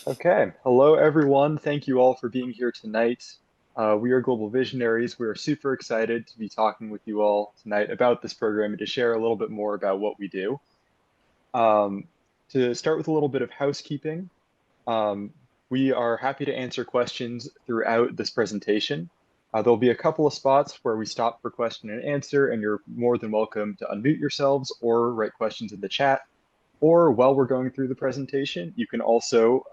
Okay. Hello, everyone. Thank you all for being here tonight. We are Global Visionaries. We are super excited to be talking with you all tonight about this program and to share a little bit more about what we do. Um, to start with a little bit of housekeeping, um, we are happy to answer questions throughout this presentation. There'll be a couple of spots where we stop for question and answer, and you're more than welcome to unmute yourselves or write questions in the chat. Or while we're going through the presentation, you can also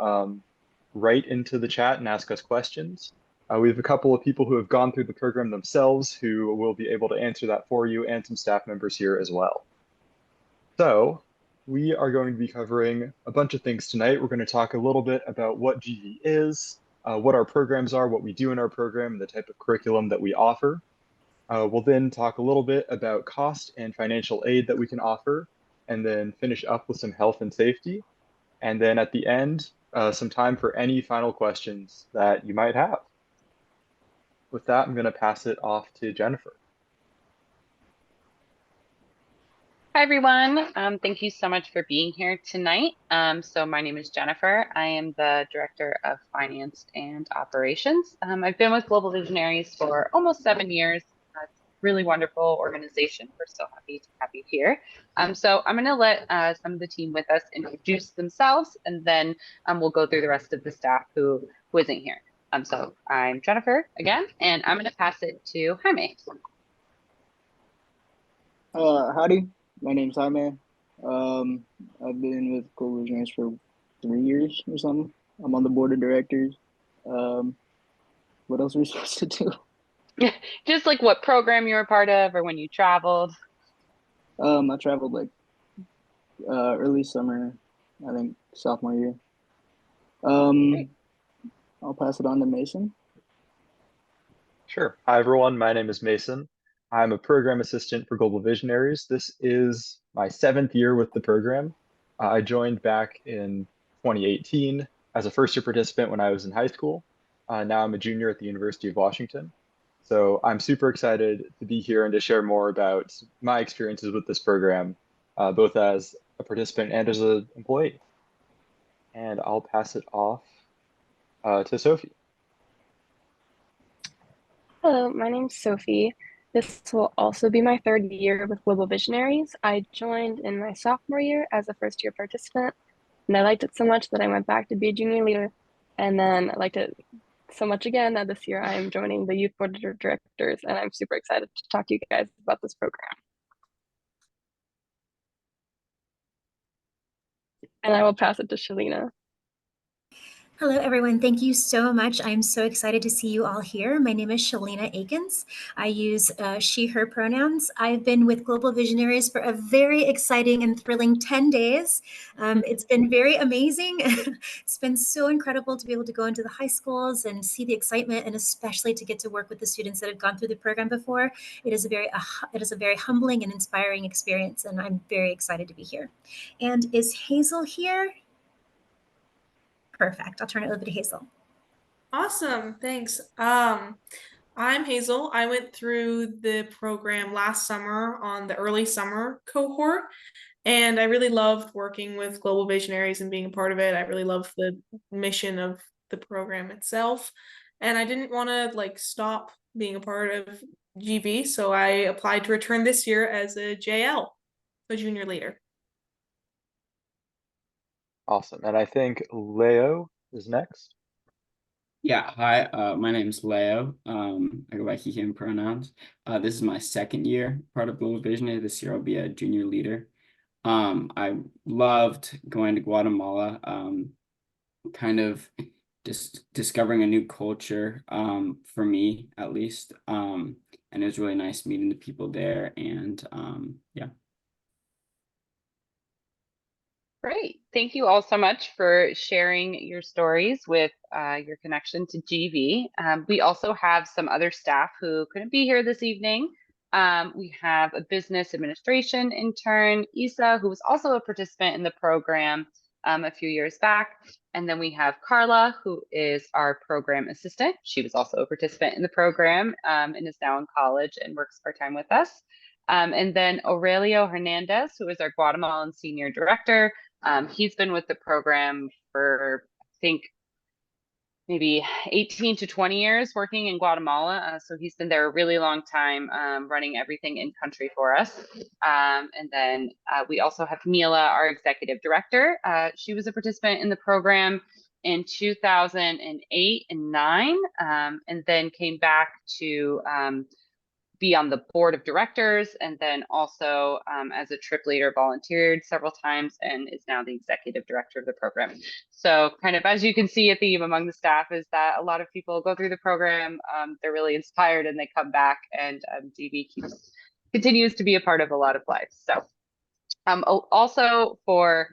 write into the chat and ask us questions. We have a couple of people who have gone through the program themselves who will be able to answer that for you, and some staff members here as well. So we are going to be covering a bunch of things tonight. We're going to talk a little bit about what GV is, what our programs are, what we do in our program, and the type of curriculum that we offer. We'll then talk a little bit about cost and financial aid that we can offer, and then finish up with some health and safety. And then at the end, some time for any final questions that you might have. With that, I'm going to pass it off to Jennifer. Hi, everyone. Thank you so much for being here tonight. So my name is Jennifer. I am the Director of Finance and Operations. I've been with Global Visionaries for almost 7 years. It's a really wonderful organization. We're so happy to have you here. So I'm going to let some of the team with us introduce themselves, and then we'll go through the rest of the staff who isn't here. So I'm Jennifer again, and I'm going to pass it to Jaime. Howdy, my name's Jaime. I've been with Global Visionaries for 3 years or something. I'm on the board of directors. Um, what else are we supposed to do? Just like what program you were a part of or when you traveled. I traveled like early summer, I think sophomore year. Great. Um, I'll pass it on to Mason. Sure. Hi, everyone. My name is Mason. I'm a program assistant for Global Visionaries. This is my 7th year with the program. I joined back in 2018 as a first year participant when I was in high school. Now I'm a junior at the University of Washington. So I'm super excited to be here and to share more about my experiences with this program, both as a participant and as an employee. And I'll pass it off to Sophie. Hello, my name's Sophie. This will also be my 3rd year with Global Visionaries. I joined in my sophomore year as a first year participant, and I liked it so much that I went back to be a junior leader. And then I liked it so much again that this year I am joining the youth board of directors, and I'm super excited to talk to you guys about this program. And I will pass it to Shalina. Hello, everyone. Thank you so much. I'm so excited to see you all here. My name is Shalina Akins. I use she, her pronouns. I've been with Global Visionaries for a very exciting and thrilling 10 days. It's been very amazing. It's been so incredible to be able to go into the high schools and see the excitement, and especially to get to work with the students that have gone through the program before. It is a very humbling and inspiring experience, and I'm very excited to be here. And is Hazel here? Perfect. I'll turn it over to Hazel. Awesome, thanks. I'm Hazel. I went through the program last summer on the early summer cohort, and I really loved working with Global Visionaries and being a part of it. I really love the mission of the program itself, and I didn't want to stop being a part of GV, so I applied to return this year as a JL, a junior leader. Awesome. And I think Leo is next. Yeah, hi, my name's Leo. I go by he, him pronouns. This is my 2nd year part of Global Visionary. This year I'll be a junior leader. I loved going to Guatemala, kind of just discovering a new culture, for me at least. And it was really nice meeting the people there, and yeah. Great. Thank you all so much for sharing your stories with your connection to GV. We also have some other staff who couldn't be here this evening. We have a business administration intern, Isa, who was also a participant in the program a few years back. And then we have Carla, who is our program assistant. She was also a participant in the program and is now in college and works part-time with us. And then Aurelio Hernandez, who is our Guatemalan senior director. He's been with the program for think maybe 18 to 20 years working in Guatemala. So he's been there a really long time, running everything in country for us. And then we also have Mila, our executive director. She was a participant in the program in 2008 and 9, and then came back to be on the board of directors, and then also as a trip leader volunteered several times and is now the executive director of the program. So kind of, as you can see, a theme among the staff is that a lot of people go through the program, they're really inspired and they come back, and GV continues to be a part of a lot of lives. So also for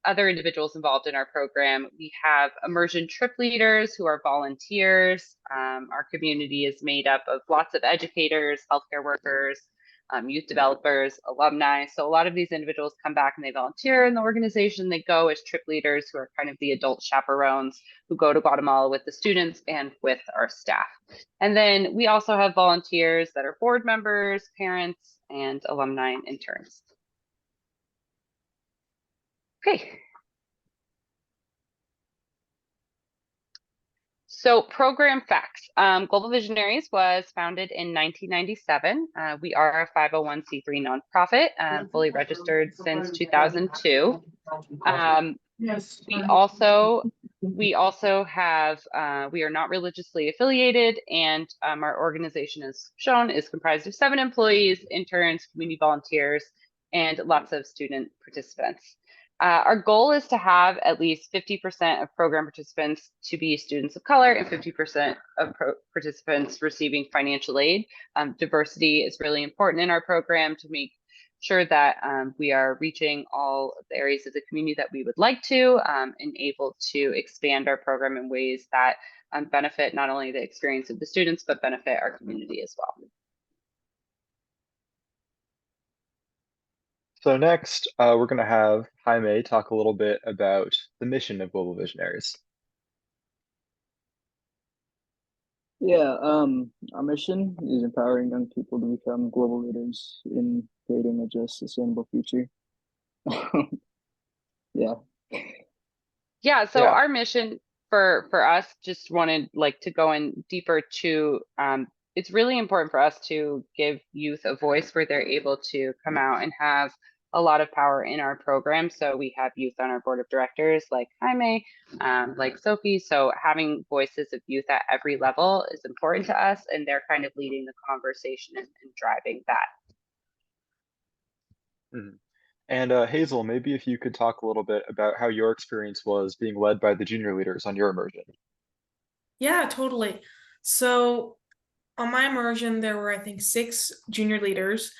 other individuals involved in our program, we have immersion trip leaders who are volunteers. Our community is made up of lots of educators, healthcare workers, youth developers, alumni. So a lot of these individuals come back and they volunteer in the organization. They go as trip leaders who are kind of the adult chaperones who go to Guatemala with the students and with our staff. And then we also have volunteers that are board members, parents, and alumni and interns. Okay. So program facts. Global Visionaries was founded in 1997. We are a 501c3 nonprofit, fully registered since 2002. We also have, we are not religiously affiliated, and our organization, as shown, is comprised of 7 employees, interns, community volunteers, and lots of student participants. Our goal is to have at least 50% of program participants to be students of color and 50% of participants receiving financial aid. Diversity is really important in our program to make sure that we are reaching all of the areas of the community that we would like to, and able to expand our program in ways that benefit not only the experience of the students, but benefit our community as well. So next, we're going to have Jaime talk a little bit about the mission of Global Visionaries. Yeah, our mission is empowering young people to become global leaders in creating a just, sustainable future. Yeah. Yeah, so our mission for us, just wanted to go in deeper to, it's really important for us to give youth a voice where they're able to come out and have a lot of power in our program. So we have youth on our board of directors like Jaime, like Sophie. So having voices of youth at every level is important to us, and they're kind of leading the conversation and driving that. Mm-hmm. And Hazel, maybe if you could talk a little bit about how your experience was being led by the junior leaders on your immersion. Yeah, totally. So on my immersion, there were, I think, 6 junior leaders,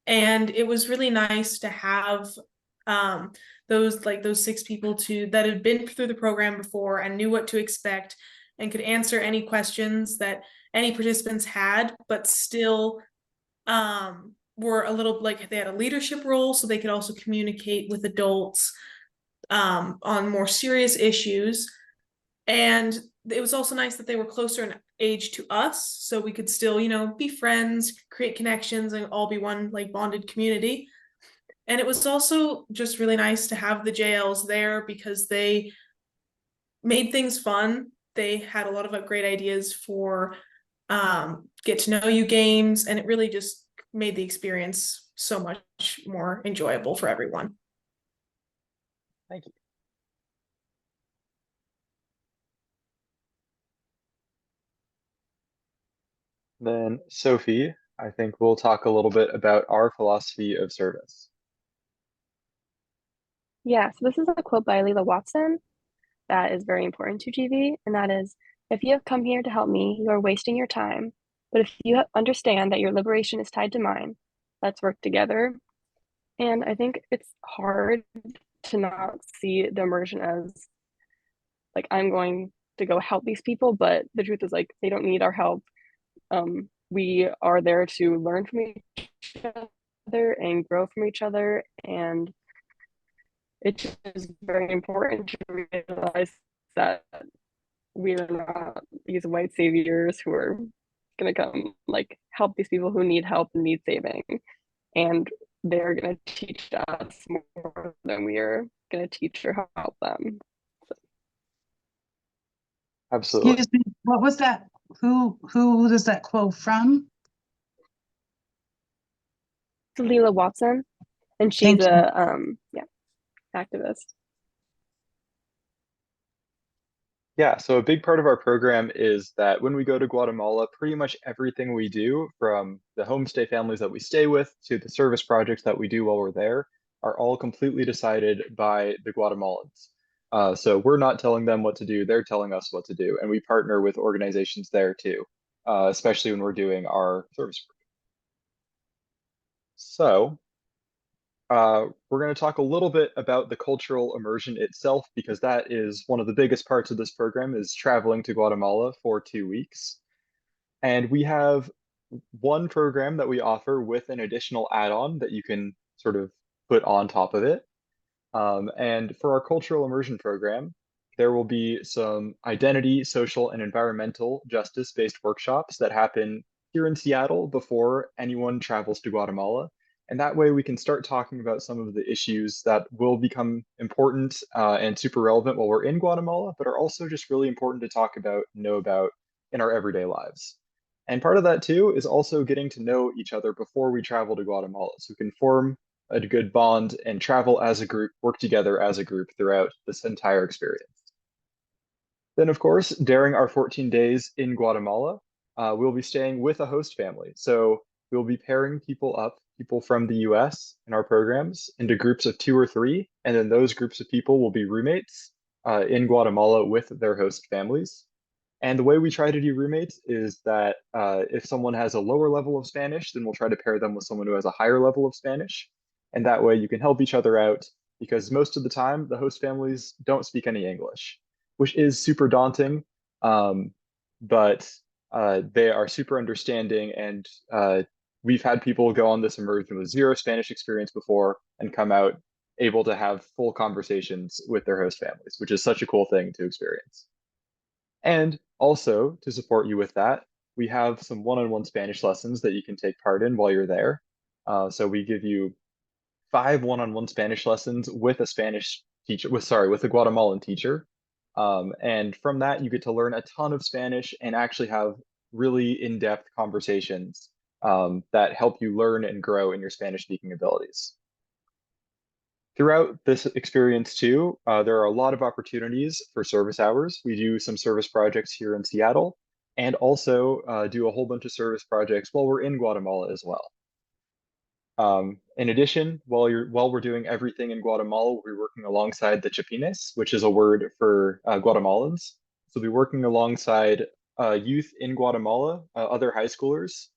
and it was really nice to have those 6 people that had been through the program before and knew what to expect and could answer any questions that any participants had, but still were a little they had a leadership role, so they could also communicate with adults on more serious issues. And it was also nice that they were closer in age to us, so we could still, be friends, create connections, and all be one bonded community. And it was also just really nice to have the JLs there because they made things fun. They had a lot of great ideas for get to know you games, and it really just made the experience so much more enjoyable for everyone. Thank you. Then Sophie, I think we'll talk a little bit about our philosophy of service. Yeah, so this is a quote by Leela Watson that is very important to GV, and that is, "If you have come here to help me, you are wasting your time. But if you understand that your liberation is tied to mine, let's work together." And I think it's hard to not see the immersion as I'm going to go help these people, but the truth is they don't need our help. We are there to learn from each other and grow from each other, and it's just very important to realize that we are not these white saviors who are going to come help these people who need help and need saving, and they're going to teach us more than we are going to teach or help them. So. Absolutely. Excuse me, what was that? Who does that quote from? It's Leela Watson, and she's Thank you. a activist. Yeah, so a big part of our program is that when we go to Guatemala, pretty much everything we do, from the homestay families that we stay with to the service projects that we do while we're there, are all completely decided by the Guatemalans. So we're not telling them what to do, they're telling us what to do. And we partner with organizations there too, especially when we're doing our service. So we're going to talk a little bit about the cultural immersion itself, because that is one of the biggest parts of this program, is traveling to Guatemala for 2 weeks. And we have one program that we offer with an additional add-on that you can sort of put on top of it. And for our cultural immersion program, there will be some identity, social, and environmental justice-based workshops that happen here in Seattle before anyone travels to Guatemala. And that way we can start talking about some of the issues that will become important and super relevant while we're in Guatemala, but are also just really important to talk about, know about in our everyday lives. And part of that too is also getting to know each other before we travel to Guatemala, so we can form a good bond and travel as a group, work together as a group throughout this entire experience. Then, of course, during our 14 days in Guatemala, we'll be staying with a host family. So we'll be pairing people up, people from the US in our programs, into groups of 2 or 3, and then those groups of people will be roommates in Guatemala with their host families. And the way we try to do roommates is that if someone has a lower level of Spanish, then we'll try to pair them with someone who has a higher level of Spanish. And that way you can help each other out, because most of the time the host families don't speak any English, which is super daunting. But they are super understanding, and we've had people go on this immersion with 0 Spanish experience before and come out able to have full conversations with their host families, which is such a cool thing to experience. And also, to support you with that, we have some one-on-one Spanish lessons that you can take part in while you're there. So we give you 5 one-on-one Spanish lessons with a Spanish teacher, with a Guatemalan teacher. And from that, you get to learn a ton of Spanish and actually have really in-depth conversations that help you learn and grow in your Spanish speaking abilities. Throughout this experience too, there are a lot of opportunities for service hours. We do some service projects here in Seattle, and also do a whole bunch of service projects while we're in Guatemala as well. In addition, while we're doing everything in Guatemala, we'll be working alongside the Chapines, which is a word for Guatemalans. So we'll be working alongside youth in Guatemala, other high schoolers,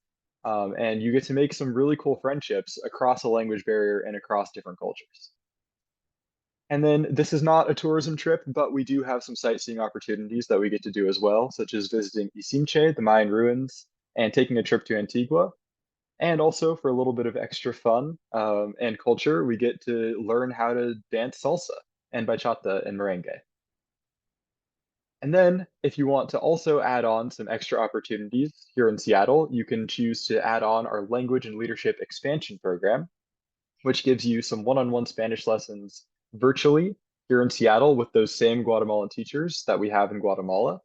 and you get to make some really cool friendships across a language barrier and across different cultures. And then this is not a tourism trip, but we do have some sightseeing opportunities that we get to do as well, such as visiting Isimche, the Mayan ruins, and taking a trip to Antigua. And also, for a little bit of extra fun and culture, we get to learn how to dance salsa and bachata and merengue. And then, if you want to also add on some extra opportunities here in Seattle, you can choose to add on our Language and Leadership Expansion Program, which gives you some one-on-one Spanish lessons virtually here in Seattle with those same Guatemalan teachers that we have in Guatemala.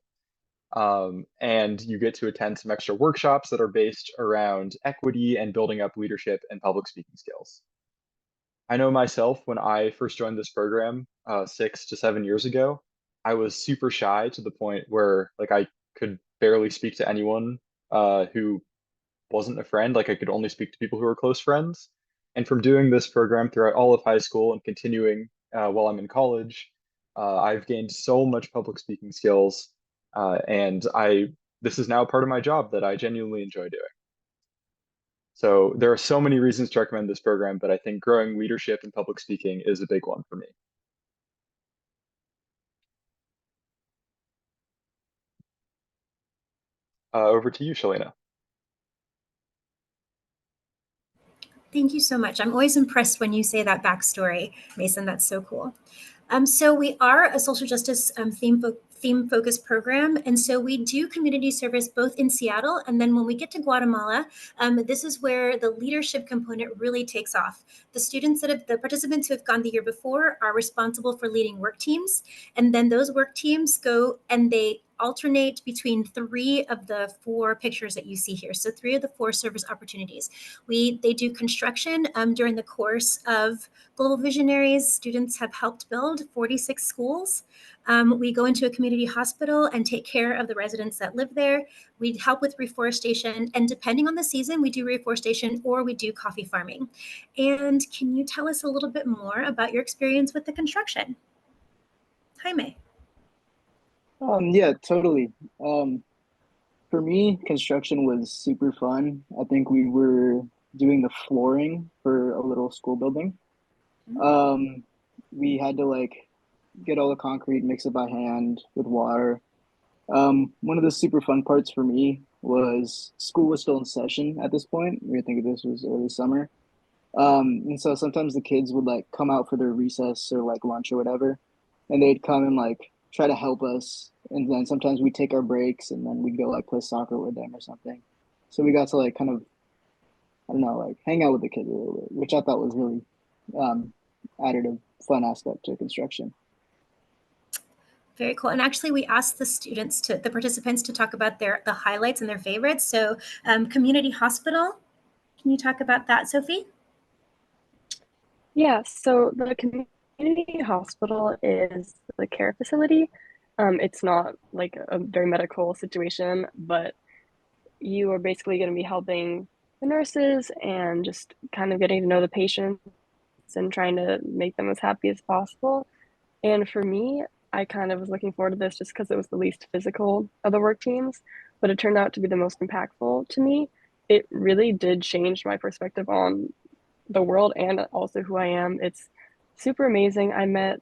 And you get to attend some extra workshops that are based around equity and building up leadership and public speaking skills. I know myself, when I first joined this program 6 to 7 years ago, I was super shy to the point where I could barely speak to anyone who wasn't a friend. I could only speak to people who were close friends. And from doing this program throughout all of high school and continuing while I'm in college, I've gained so much public speaking skills, and this is now part of my job that I genuinely enjoy doing. So there are so many reasons to recommend this program, but I think growing leadership and public speaking is a big one for me. Over to you, Shalina. Thank you so much. I'm always impressed when you say that backstory, Mason. That's so cool. So we are a social justice theme-focused program, and so we do community service both in Seattle, and then when we get to Guatemala, this is where the leadership component really takes off. The participants who have gone the year before are responsible for leading work teams, and then those work teams go and they alternate between 3 of the 4 pictures that you see here. So 3 of the 4 service opportunities. They do construction during the course of Global Visionaries. Students have helped build 46 schools. We go into a community hospital and take care of the residents that live there. We help with reforestation, and depending on the season, we do reforestation or we do coffee farming. And can you tell us a little bit more about your experience with the construction? Jaime. Yeah, totally. For me, construction was super fun. I think we were doing the flooring for a little school building. We had to like get all the concrete, mix it by hand with water. One of the super fun parts for me was school was still in session at this point. I think this was early summer. And so sometimes the kids would like come out for their recess or like lunch or whatever, and they'd come and like try to help us. And then sometimes we'd take our breaks and then we'd go like play soccer with them or something. So we got to like kind of, I don't know, like hang out with the kids a little bit, which I thought was really added a fun aspect to construction. Very cool. And actually, we asked the participants to talk about the highlights and their favorites. So community hospital, can you talk about that, Sophie? Yeah, so the community hospital is the care facility. It's not like a very medical situation, but you are basically going to be helping the nurses and just kind of getting to know the patients and trying to make them as happy as possible. And for me, I kind of was looking forward to this just because it was the least physical of the work teams, but it turned out to be the most impactful to me. It really did change my perspective on the world and also who I am. It's super amazing. I met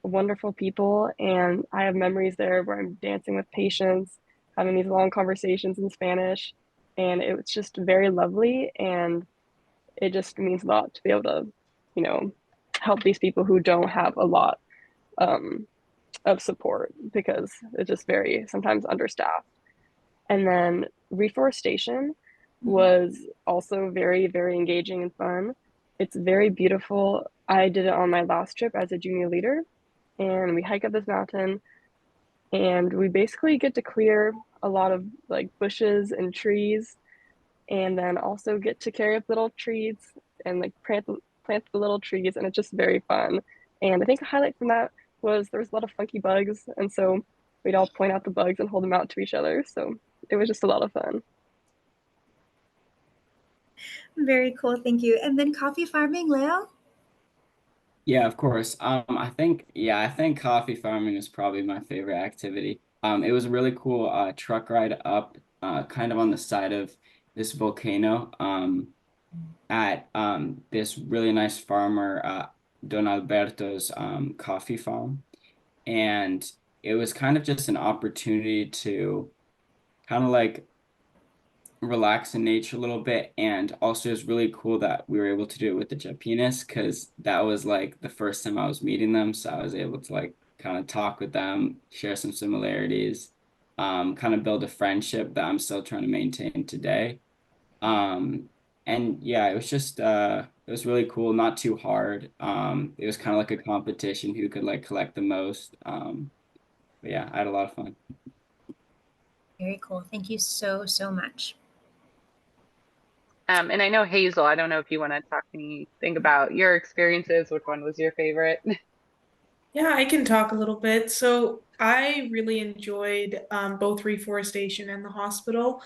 wonderful people, and I have memories there where I'm dancing with patients, having these long conversations in Spanish, and it was just very lovely. And it just means a lot to be able to, you know, help these people who don't have a lot of support because it's just very sometimes understaffed. And then reforestation was also very, very engaging and fun. It's very beautiful. I did it on my last trip as a junior leader, and we hike up this mountain, and we basically get to clear a lot of like bushes and trees, and then also get to carry up little trees and like plant the little trees, and it's just very fun. And I think a highlight from that was there was a lot of funky bugs, and so we'd all point out the bugs and hold them out to each other. So it was just a lot of fun. Very cool. Thank you. And then coffee farming, Leo? Yeah, of course. I think coffee farming is probably my favorite activity. It was a really cool truck ride up kind of on the side of this volcano at this really nice farmer Don Alberto's coffee farm. And it was kind of just an opportunity to kind of like relax in nature a little bit. And also it's really cool that we were able to do it with the Japanese because that was like the first time I was meeting them. So I was able to like kind of talk with them, share some similarities, kind of build a friendship that I'm still trying to maintain today. And yeah, it was just it was really cool, not too hard. It was kind of like a competition who could like collect the most. But yeah, I had a lot of fun. Very cool. Thank you so, so much. And I know Hazel, I don't know if you want to talk anything about your experiences. Which one was your favorite? Yeah, I can talk a little bit. So I really enjoyed both reforestation and the hospital,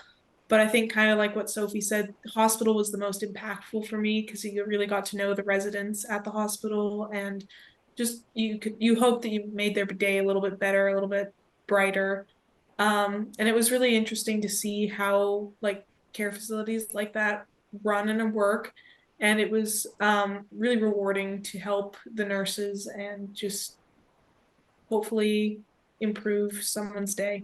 but I think kind of like what Sophie said, the hospital was the most impactful for me because you really got to know the residents at the hospital, and just you hope that you made their day a little bit better, a little bit brighter. And it was really interesting to see how like care facilities like that run and work. And it was really rewarding to help the nurses and just hopefully improve someone's day.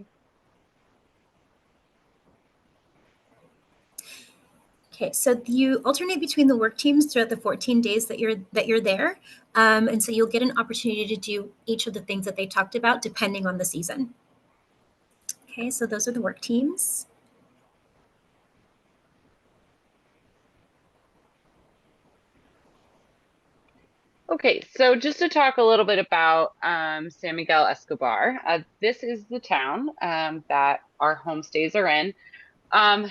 Okay, so you alternate between the work teams throughout the 14 days that you're there, and so you'll get an opportunity to do each of the things that they talked about depending on the season. Okay, so those are the work teams. Okay, so just to talk a little bit about San Miguel Escobar, this is the town that our homestays are in.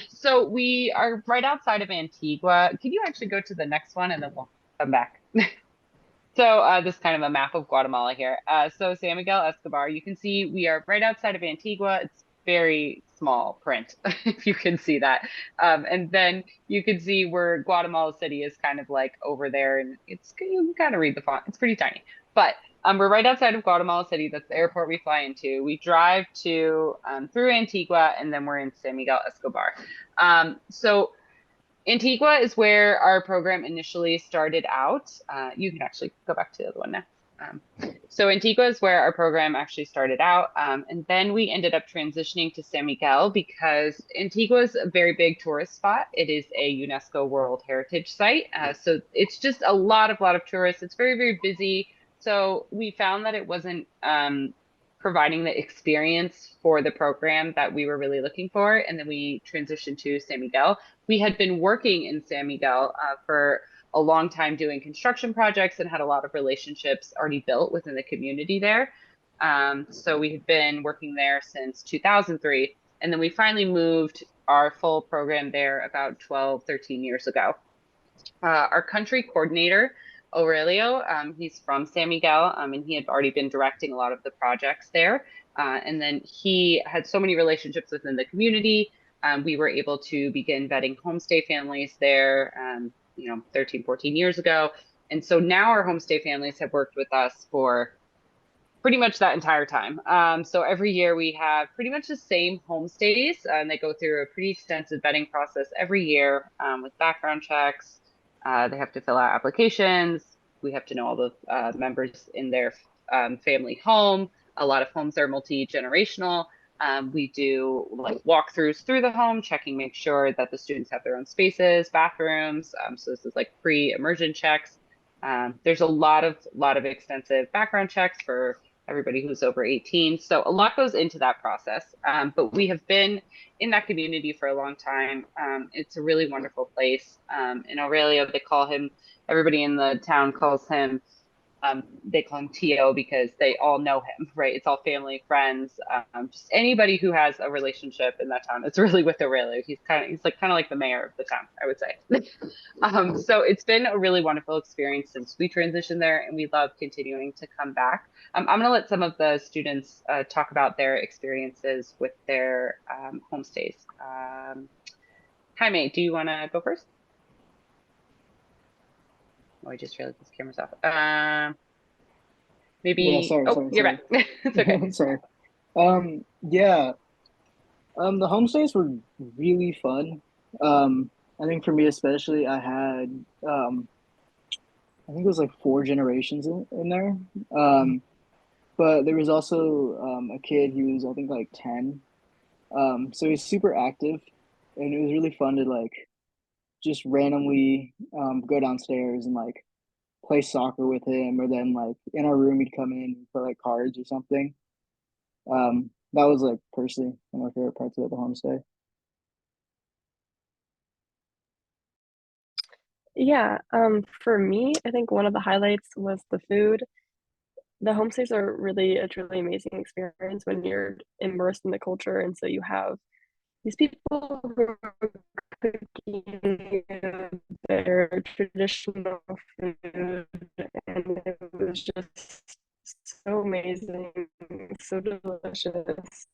So we are right outside of Antigua. Can you actually go to the next one and then we'll come back? So this is kind of a map of Guatemala here. So San Miguel Escobar, you can see we are right outside of Antigua. It's very small print, if you can see that. And then you can see where Guatemala City is kind of like over there, and it's you can kind of read the font. It's pretty tiny, but we're right outside of Guatemala City. That's the airport we fly into. We drive to through Antigua, and then we're in San Miguel Escobar. So Antigua is where our program initially started out. You can actually go back to the other one now. So Antigua is where our program actually started out. And then we ended up transitioning to San Miguel because Antigua is a very big tourist spot. It is a UNESCO World Heritage Site. So it's just a lot of tourists. It's very, very busy. So we found that it wasn't providing the experience for the program that we were really looking for. And then we transitioned to San Miguel. We had been working in San Miguel for a long time doing construction projects and had a lot of relationships already built within the community there. So we had been working there since 2003. And then we finally moved our full program there about 12, 13 years ago. Our country coordinator, Aurelio, he's from San Miguel, and he had already been directing a lot of the projects there. And then he had so many relationships within the community. We were able to begin vetting homestay families there, 13, 14 years ago. And so now our homestay families have worked with us for pretty much that entire time. So every year we have pretty much the same homestays, and they go through a pretty extensive vetting process every year with background checks. They have to fill out applications. We have to know all the members in their family home. A lot of homes are multi-generational. We do like walkthroughs through the home, checking, make sure that the students have their own spaces, bathrooms. So this is like pre-immersion checks. There's a lot of extensive background checks for everybody who's over 18. So a lot goes into that process. But we have been in that community for a long time. It's a really wonderful place. In Aurelio, everybody in the town calls him, they call him Tio because they all know him, right? It's all family, friends, just anybody who has a relationship in that town. It's really with Aurelio. He's kind of like the mayor of the town, I would say. So it's been a really wonderful experience since we transitioned there, and we love continuing to come back. I'm going to let some of the students talk about their experiences with their homestays. Jaime, do you want to go first? Oh, I just realized this camera's off. Maybe. Yeah, sorry. You're back. It's okay. Sorry. The homestays were really fun. I think for me especially, I had I think it was like 4 generations in there. But there was also a kid who was I think like 10. So he's super active, and it was really fun to like just randomly go downstairs and like play soccer with him, or then like in our room he'd come in and play like cards or something. That was like personally one of my favorite parts about the homestay. Yeah, for me, I think one of the highlights was the food. The homestays are really a truly amazing experience when you're immersed in the culture, and so you have these people who are cooking their traditional food, and it was just so amazing, so delicious,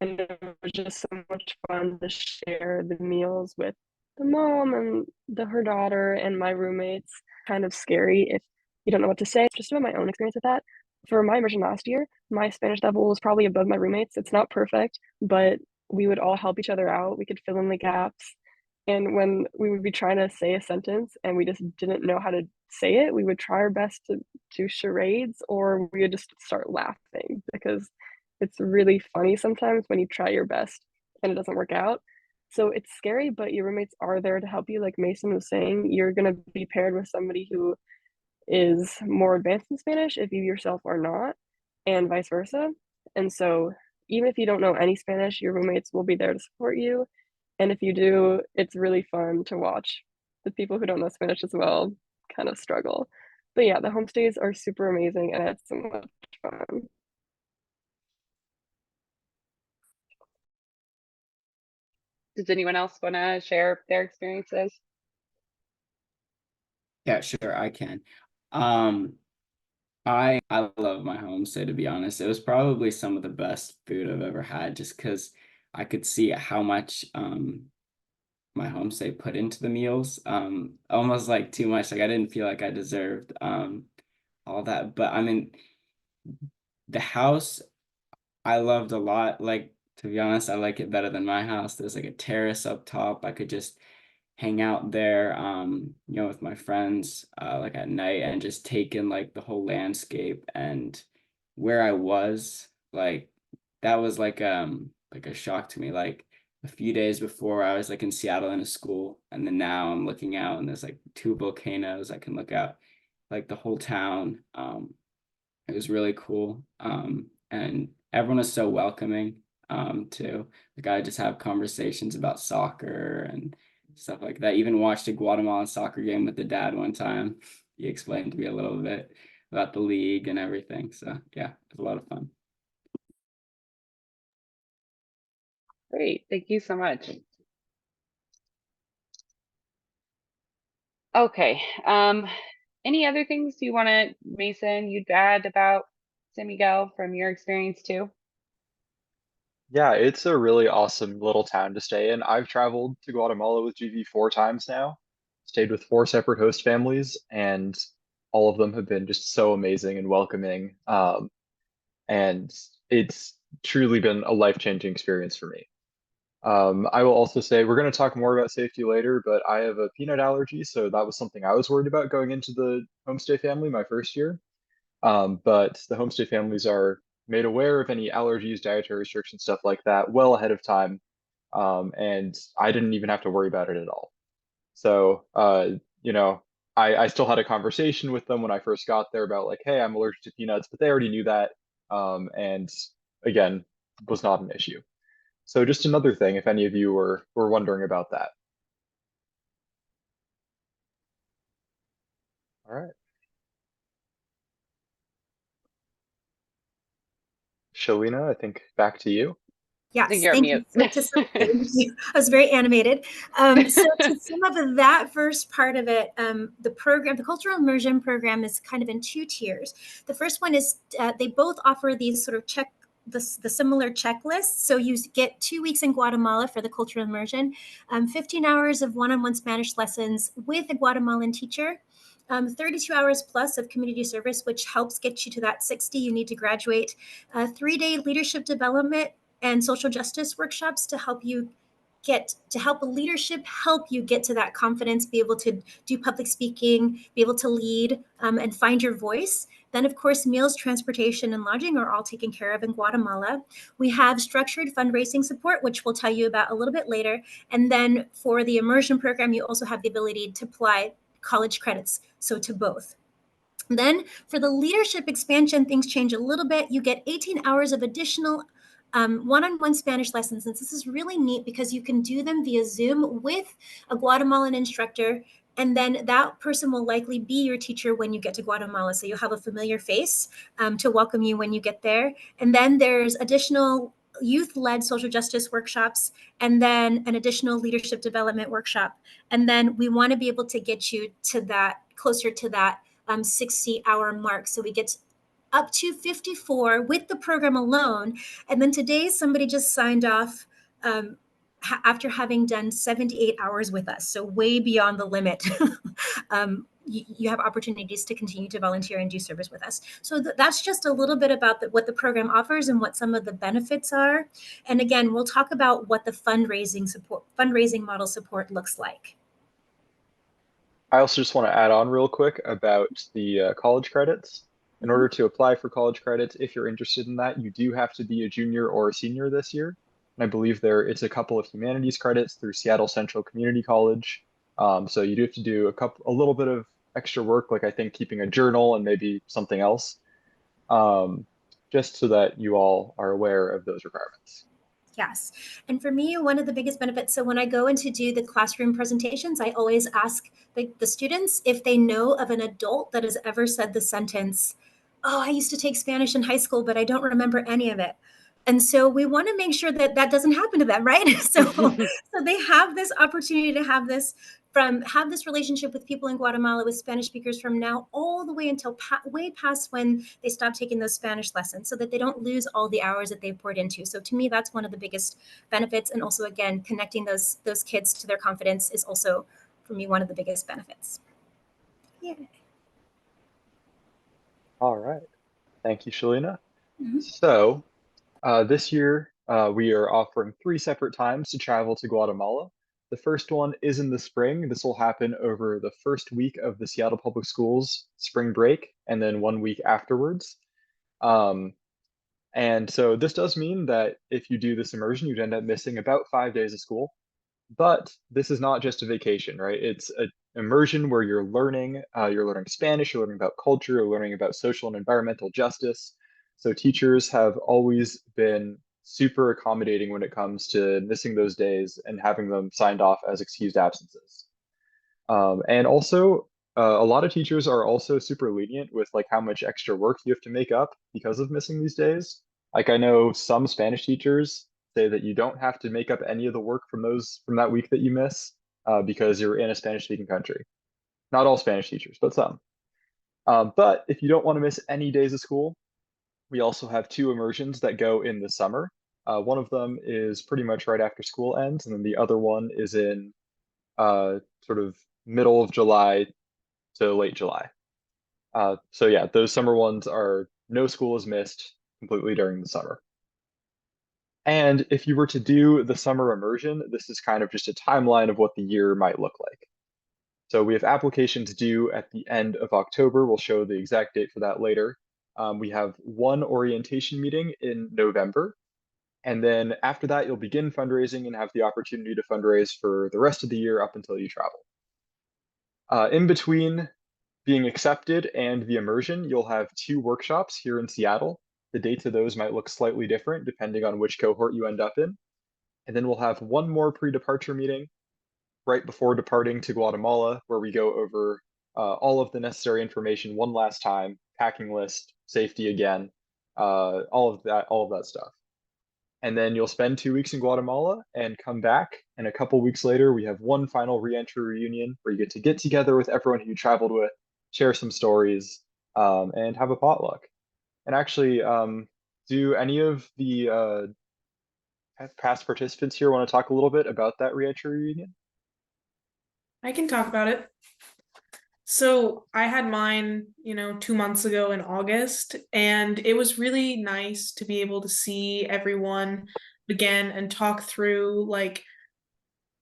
and it was just so much fun to share the meals with the mom and her daughter and my roommates. Kind of scary if you don't know what to say. Just about my own experience with that. For my immersion last year, my Spanish level was probably above my roommates. It's not perfect, but we would all help each other out. We could fill in the gaps. And when we would be trying to say a sentence and we just didn't know how to say it, we would try our best to do charades, or we would just start laughing because it's really funny sometimes when you try your best and it doesn't work out. So it's scary, but your roommates are there to help you. Like Mason was saying, you're going to be paired with somebody who is more advanced in Spanish if you yourself are not, and vice versa. And so even if you don't know any Spanish, your roommates will be there to support you. And if you do, it's really fun to watch the people who don't know Spanish as well kind of struggle. But yeah, the homestays are super amazing and it's so much fun. Does anyone else want to share their experiences? Yeah, sure, I can. Um, I love my homestay, to be honest. It was probably some of the best food I've ever had, just because I could see how much my homestay put into the meals. Almost like too much. Like I didn't feel like I deserved all that. But I mean, the house I loved a lot. Like, to be honest, I like it better than my house. There's like a terrace up top. I could just hang out there, with my friends, like at night and just take in like the whole landscape and where I was, like that was like a shock to me. Like a few days before I was like in Seattle in a school, and then now I'm looking out and there's like two volcanoes. I can look out like the whole town. It was really cool. And everyone is so welcoming, too. Like I just have conversations about soccer and stuff like that. Even watched a Guatemalan soccer game with the dad one time. He explained to me a little bit about the league and everything. So yeah, it was a lot of fun. Great, thank you so much. Okay, any other things you want to, Mason, you'd add about San Miguel from your experience too? Yeah, it's a really awesome little town to stay in. I've traveled to Guatemala with GV 4 times now, stayed with 4 separate host families, and all of them have been just so amazing and welcoming. And it's truly been a life-changing experience for me. I will also say we're going to talk more about safety later, but I have a peanut allergy, so that was something I was worried about going into the homestay family my first year. But the homestay families are made aware of any allergies, dietary restrictions, stuff like that, well ahead of time. And I didn't even have to worry about it at all. So, you know, I still had a conversation with them when I first got there about like, hey, I'm allergic to peanuts, but they already knew that. And again, was not an issue. So just another thing, if any of you were wondering about that. All right. Shalina, I think back to you. I think Yes, you're on thank you. mute. Thank you. I was very animated. So to sum up that first part of it, the program, the cultural immersion program, is kind of in 2 tiers. The first one is they both offer these sort of the similar checklists. So you get 2 weeks in Guatemala for the cultural immersion, 15 hours of one-on-one Spanish lessons with a Guatemalan teacher. 32 hours plus of community service, which helps get you to that 60 you need to graduate. 3-day leadership development and social justice workshops to help leadership help you get to that confidence, be able to do public speaking, be able to lead, and find your voice. Then, of course, meals, transportation, and lodging are all taken care of in Guatemala. We have structured fundraising support, which we'll tell you about a little bit later. And then for the immersion program, you also have the ability to apply college credits, so to both. Then for the leadership expansion, things change a little bit. You get 18 hours of additional one-on-one Spanish lessons. And this is really neat because you can do them via Zoom with a Guatemalan instructor. And then that person will likely be your teacher when you get to Guatemala. So you'll have a familiar face to welcome you when you get there. And then there's additional youth-led social justice workshops, and then an additional leadership development workshop. And then we want to be able to get you to that, closer to that 60-hour mark. So we get up to 54 with the program alone. And then today, somebody just signed off after having done 78 hours with us. So way beyond the limit. You have opportunities to continue to volunteer and do service with us. So that's just a little bit about what the program offers and what some of the benefits are. And again, we'll talk about what the fundraising model support looks like. I also just want to add on real quick about the college credits. In order to apply for college credits, if you're interested in that, you do have to be a junior or a senior this year. And I believe it's a couple of humanities credits through Seattle Central Community College. So you do have to do a little bit of extra work, like I think keeping a journal and maybe something else, just so that you all are aware of those requirements. Yes. And for me, one of the biggest benefits, so when I go in to do the classroom presentations, I always ask the students if they know of an adult that has ever said the sentence, "Oh, I used to take Spanish in high school, but I don't remember any of it." And so we want to make sure that that doesn't happen to them, right? So they have this opportunity to have this relationship with people in Guatemala with Spanish speakers from now all the way until way past when they stop taking those Spanish lessons, so that they don't lose all the hours that they've poured into. So to me, that's one of the biggest benefits. And also, again, connecting those kids to their confidence is also, for me, one of the biggest benefits. Yeah. All right. Thank you, Shalina. Mhm. So this year, we are offering 3 separate times to travel to Guatemala. The first one is in the spring. This will happen over the first week of the Seattle Public Schools spring break, and then 1 week afterwards. Um, and so this does mean that if you do this immersion, you'd end up missing about 5 days of school. But this is not just a vacation, right? It's an immersion where you're learning Spanish, you're learning about culture, you're learning about social and environmental justice. So teachers have always been super accommodating when it comes to missing those days and having them signed off as excused absences. And also, a lot of teachers are also super lenient with like how much extra work you have to make up because of missing these days. Like I know some Spanish teachers say that you don't have to make up any of the work from that week that you miss because you're in a Spanish-speaking country. Not all Spanish teachers, but some. But if you don't want to miss any days of school, we also have 2 immersions that go in the summer. One of them is pretty much right after school ends, and then the other one is in sort of middle of July to late July. So yeah, those summer ones are no school is missed completely during the summer. And if you were to do the summer immersion, this is kind of just a timeline of what the year might look like. So we have applications due at the end of October. We'll show the exact date for that later. We have 1 orientation meeting in November. And then after that, you'll begin fundraising and have the opportunity to fundraise for the rest of the year up until you travel. In between being accepted and the immersion, you'll have 2 workshops here in Seattle. The dates of those might look slightly different depending on which cohort you end up in. And then we'll have 1 more pre-departure meeting right before departing to Guatemala, where we go over all of the necessary information one last time, packing list, safety again, all of that stuff. And then you'll spend 2 weeks in Guatemala and come back. And a couple weeks later, we have 1 final reentry reunion where you get together with everyone who you traveled with, share some stories, and have a potluck. And actually, do any of the past participants here want to talk a little bit about that reentry reunion? I can talk about it. So I had mine, 2 months ago in August, and it was really nice to be able to see everyone again and talk through like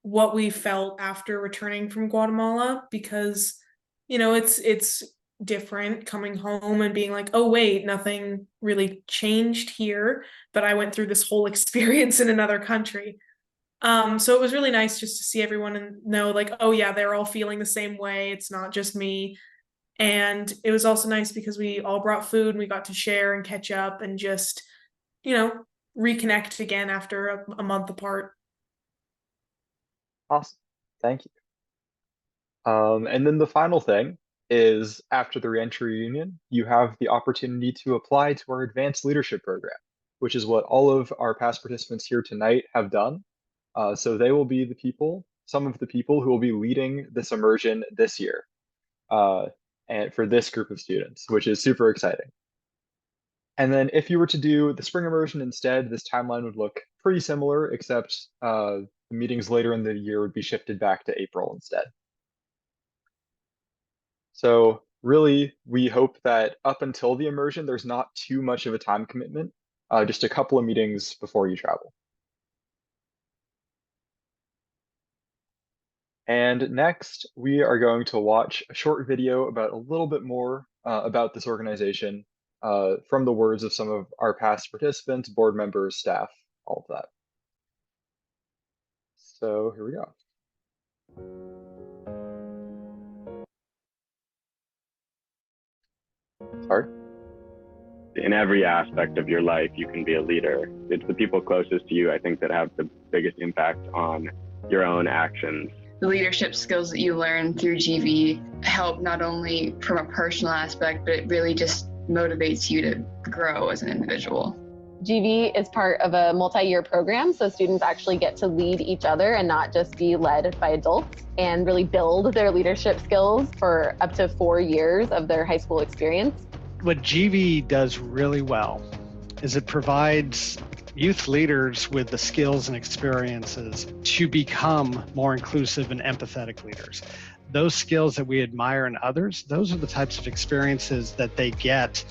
what we felt after returning from Guatemala because, it's different coming home and being like, oh wait, nothing really changed here, but I went through this whole experience in another country. So it was really nice just to see everyone and know like, oh yeah, they're all feeling the same way. It's not just me. And it was also nice because we all brought food and we got to share and catch up and just, you know, reconnect again after a month apart. Awesome. Thank you. And then the final thing is after the reentry reunion, you have the opportunity to apply to our advanced leadership program, which is what all of our past participants here tonight have done. So they will be some of the people who will be leading this immersion this year, and for this group of students, which is super exciting. And then if you were to do the spring immersion instead, this timeline would look pretty similar, except the meetings later in the year would be shifted back to April instead. So really, we hope that up until the immersion, there's not too much of a time commitment, just a couple of meetings before you travel. And next, we are going to watch a short video about a little bit more about this organization from the words of some of our past participants, board members, staff, all of that. So here we go. Sorry. in every aspect of your life, you can be a leader. It's the people closest to you, I think, that have the biggest impact on your own actions. The leadership skills that you learn through GV help not only from a personal aspect, but it really just motivates you to grow as an individual. GV is part of a multi-year program, so students actually get to lead each other and not just be led by adults, and really build their leadership skills for up to 4 years of their high school experience. What GV does really well is it provides youth leaders with the skills and experiences to become more inclusive and empathetic leaders. Those skills that we admire in others, those are the types of experiences that they get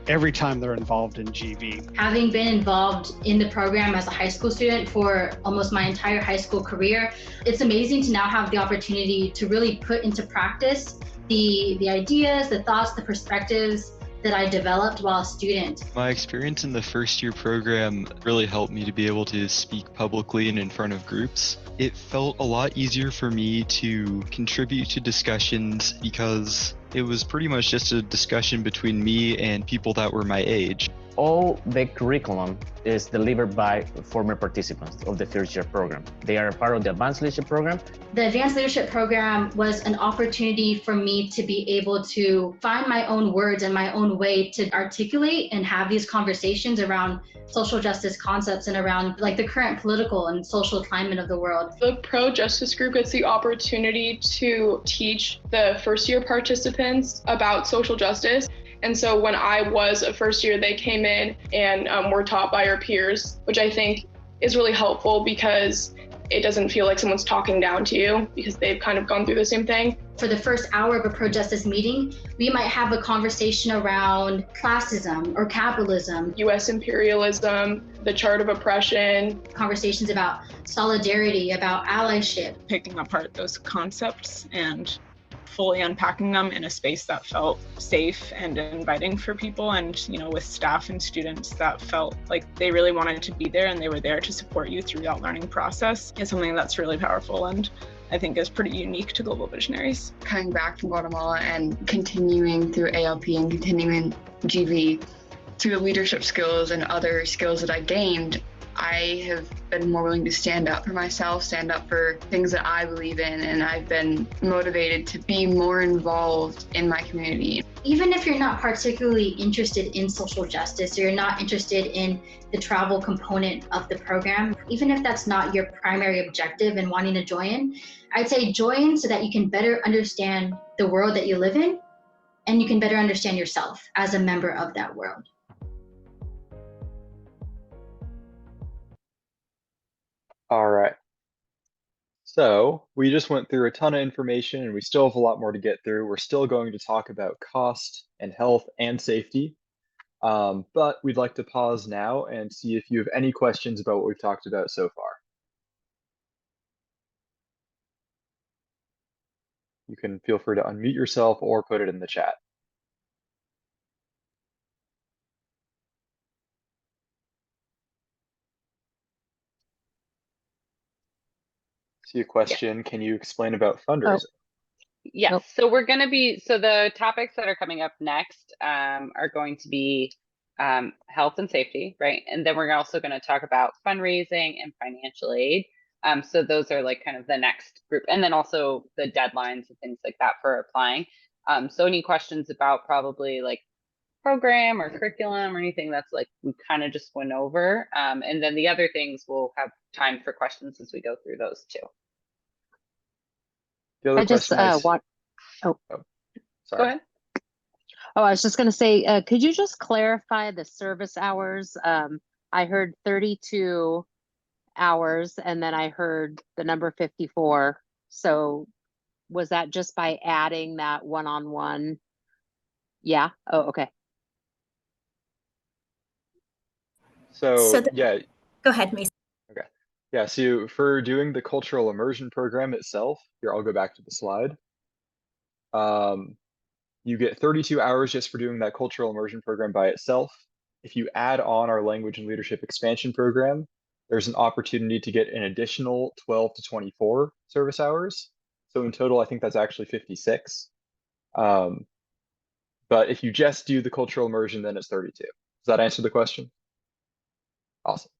every time they're involved in GV. Having been involved in the program as a high school student for almost my entire high school career, it's amazing to now have the opportunity to really put into practice the ideas, the thoughts, the perspectives that I developed while a student. My experience in the first year program really helped me to be able to speak publicly and in front of groups. It felt a lot easier for me to contribute to discussions because it was pretty much just a discussion between me and people that were my age. All the curriculum is delivered by former participants of the first year program. They are part of the advanced leadership program. The advanced leadership program was an opportunity for me to be able to find my own words and my own way to articulate and have these conversations around social justice concepts and around like the current political and social climate of the world. The Pro Justice Group gets the opportunity to teach the first year participants about social justice. And so when I was a first year, they came in and were taught by our peers, which I think is really helpful because it doesn't feel like someone's talking down to you because they've kind of gone through the same thing. For the first hour of a pro-justice meeting, we might have a conversation around classism or capitalism, US imperialism, the chart of oppression, conversations about solidarity, about allyship. Picking apart those concepts and fully unpacking them in a space that felt safe and inviting for people, and with staff and students that felt like they really wanted to be there and they were there to support you through that learning process is something that's really powerful and I think is pretty unique to Global Visionaries. Coming back from Guatemala and continuing through ALP and continuing GV through the leadership skills and other skills that I gained, I have been more willing to stand up for myself, stand up for things that I believe in, and I've been motivated to be more involved in my community. Even if you're not particularly interested in social justice or you're not interested in the travel component of the program, even if that's not your primary objective and wanting to join, I'd say join so that you can better understand the world that you live in and you can better understand yourself as a member of that world. All right. So we just went through a ton of information and we still have a lot more to get through. We're still going to talk about cost and health and safety. But we'd like to pause now and see if you have any questions about what we've talked about so far. You can feel free to unmute yourself or put it in the chat. See a question. Can you explain about fundraising? Yes. Nope. So we're going to be, so the topics that are coming up next are going to be health and safety, right? And then we're also going to talk about fundraising and financial aid. So those are like kind of the next group, and then also the deadlines and things like that for applying. So any questions about probably like program or curriculum or anything that's like we kind of just went over. And then the other things we'll have time for questions as we go through those too. I just want. Sorry. Go ahead. Oh, I was just going to say, could you just clarify the service hours? I heard 32 hours and then I heard the number 54. So was that just by adding that one-on-one? Yeah. Oh, okay. So yeah. Go ahead, Mason. Okay. Yeah, so for doing the cultural immersion program itself, here I'll go back to the slide. You get 32 hours just for doing that cultural immersion program by itself. If you add on our language and leadership expansion program, there's an opportunity to get an additional 12 to 24 service hours. So in total, I think that's actually 56. But if you just do the cultural immersion, then it's 32. Does that answer the question? Awesome.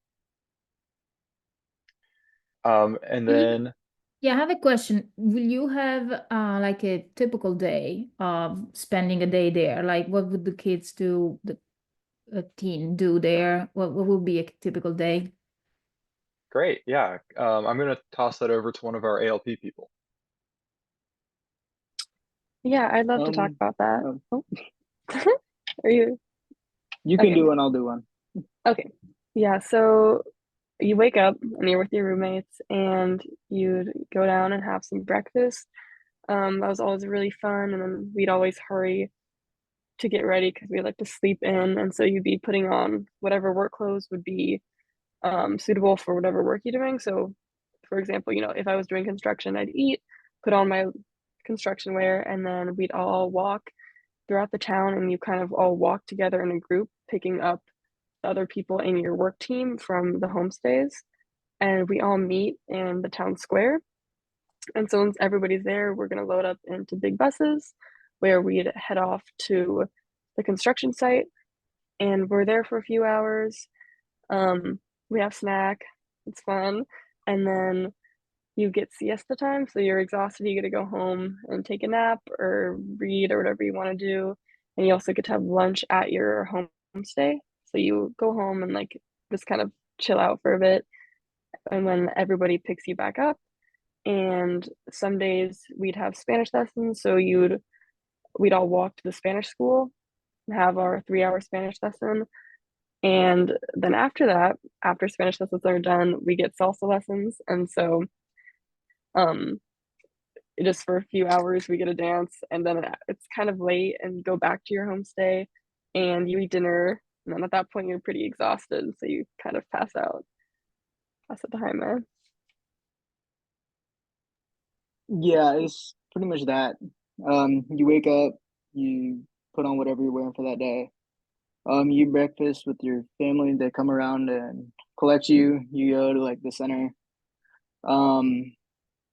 And then Yeah, I have a question. Will you have like a typical day of spending a day there? Like what would the kids do, the teen do there? What would be a typical day? great, yeah. I'm gonna toss that over to one of our ALP people. Yeah, I'd love to talk about that. Oh. Are you? You can do one, I'll do one. Okay. Yeah, so you wake up and you're with your roommates and you'd go down and have some breakfast. That was always really fun, and then we'd always hurry to get ready because we like to sleep in, and so you'd be putting on whatever work clothes would be suitable for whatever work you're doing. So, for example, if I was doing construction, I'd eat, put on my construction wear, and then we'd all walk throughout the town, and you kind of all walk together in a group, picking up other people in your work team from the homestays, and we all meet in the town square. And so once everybody's there, we're going to load up into big buses where we'd head off to the construction site, and we're there for a few hours. We have snack, it's fun, and then you get siesta time, so you're exhausted, you get to go home and take a nap or read or whatever you want to do. And you also get to have lunch at your homestay, so you go home and like just kind of chill out for a bit, and when everybody picks you back up. And some days we'd have Spanish lessons, so we'd all walk to the Spanish school and have our 3-hour Spanish lesson. And then after that, after Spanish lessons are done, we get salsa lessons. And so just for a few hours we get a dance, and then it's kind of late and you go back to your homestay and you eat dinner, and then at that point you're pretty exhausted, so you kind of pass out behind there. Yeah, it's pretty much that. You wake up, you put on whatever you're wearing for that day. You eat breakfast with your family. They come around and collect you. You go to like the center.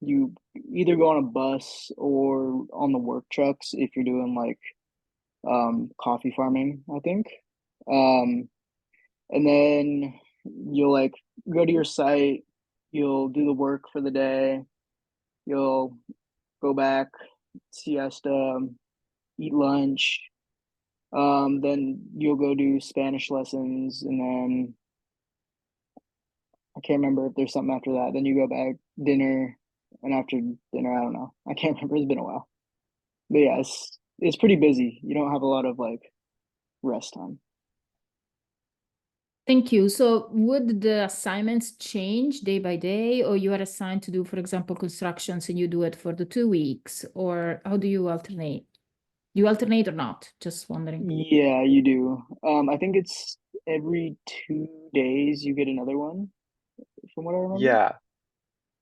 You either go on a bus or on the work trucks if you're doing like coffee farming, I think. And then you'll like go to your site. You'll do the work for the day. You'll go back, siesta, eat lunch. Then you'll go do Spanish lessons, and then I can't remember if there's something after that. Then you go back, dinner, and after dinner, I don't know. I can't remember. It's been a while. But yeah, it's pretty busy. You don't have a lot of like rest time. Thank you. So would the assignments change day by day, or you are assigned to do, for example, constructions and you do it for the 2 weeks, or how do you alternate? Do you alternate or not? Just wondering. Yeah, you do. I think it's every 2 days you get another one, from what I remember.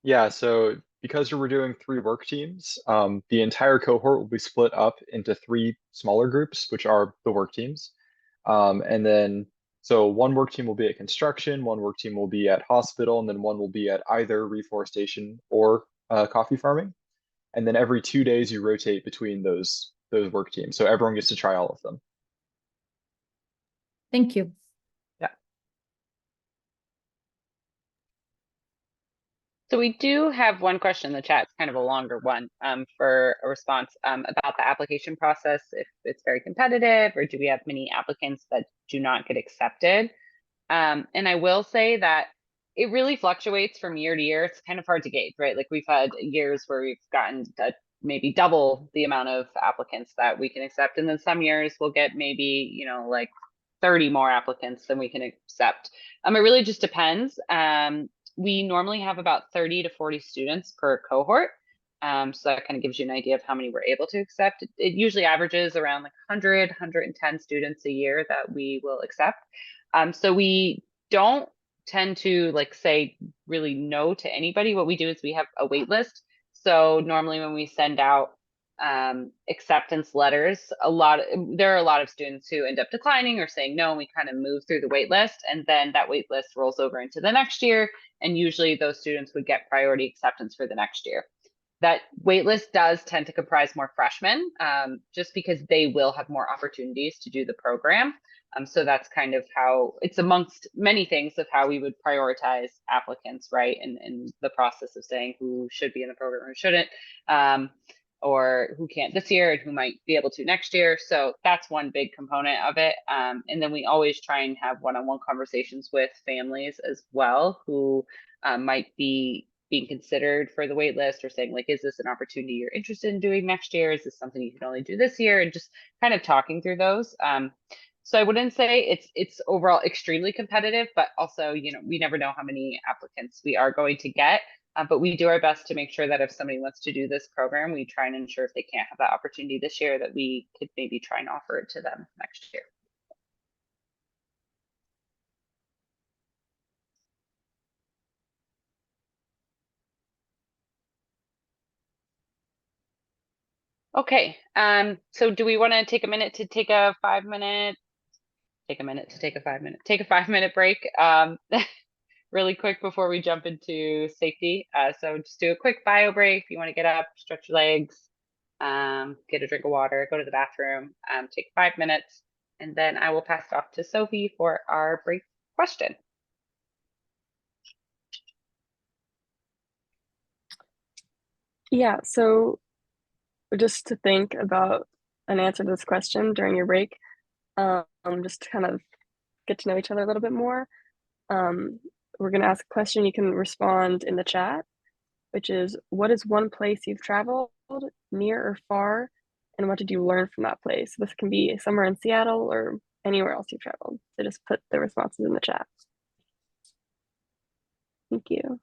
Yeah, so because we're doing 3 work teams, the entire cohort will be split up into 3 smaller groups, which are the work teams. And then, so one work team will be at construction, one work team will be at hospital, and then one will be at either reforestation or coffee farming. And then every 2 days you rotate between those work teams, so everyone gets to try all of them. Thank you. So we do have one question in the chat. It's kind of a longer one for a response about the application process, if it's very competitive, or do we have many applicants that do not get accepted? And I will say that it really fluctuates from year to year. It's kind of hard to gauge, right? Like we've had years where we've gotten maybe double the amount of applicants that we can accept. And then some years we'll get maybe, like 30 more applicants than we can accept. It really just depends. We normally have about 30 to 40 students per cohort. So that kind of gives you an idea of how many we're able to accept. It usually averages around like 100, 110 students a year that we will accept. So we don't tend to say really no to anybody. What we do is we have a wait list. So normally when we send out acceptance letters, there are a lot of students who end up declining or saying no, and we kind of move through the wait list, and then that wait list rolls over into the next year, and usually those students would get priority acceptance for the next year. that waitlist does tend to comprise more freshmen, just because they will have more opportunities to do the program. So that's kind of how it's amongst many things of how we would prioritize applicants, right? In the process of saying who should be in the program or shouldn't, or who can't this year and who might be able to next year. So that's one big component of it. And then we always try and have one-on-one conversations with families as well who might be being considered for the wait list, or saying like, is this an opportunity you're interested in doing next year? Is this something you can only do this year? And just kind of talking through those. So I wouldn't say it's overall extremely competitive, but also, you know, we never know how many applicants we are going to get. But we do our best to make sure that if somebody wants to do this program, we try and ensure if they can't have that opportunity this year, that we could maybe try and offer it to them next year. Okay, so do we want to take a minute to take a 5-minute, take a 5-minute break, really quick before we jump into safety. So just do a quick bio break. If you want to get up, stretch your legs, get a drink of water, go to the bathroom, take 5 minutes, and then I will pass it off to Sophie for our break question. Yeah, so just to think about an answer to this question during your break, just to kind of get to know each other a little bit more. We're going to ask a question. You can respond in the chat, which is, what is one place you've traveled, near or far, and what did you learn from that place? This can be somewhere in Seattle or anywhere else you've traveled. So just put the responses in the chat. Thank you.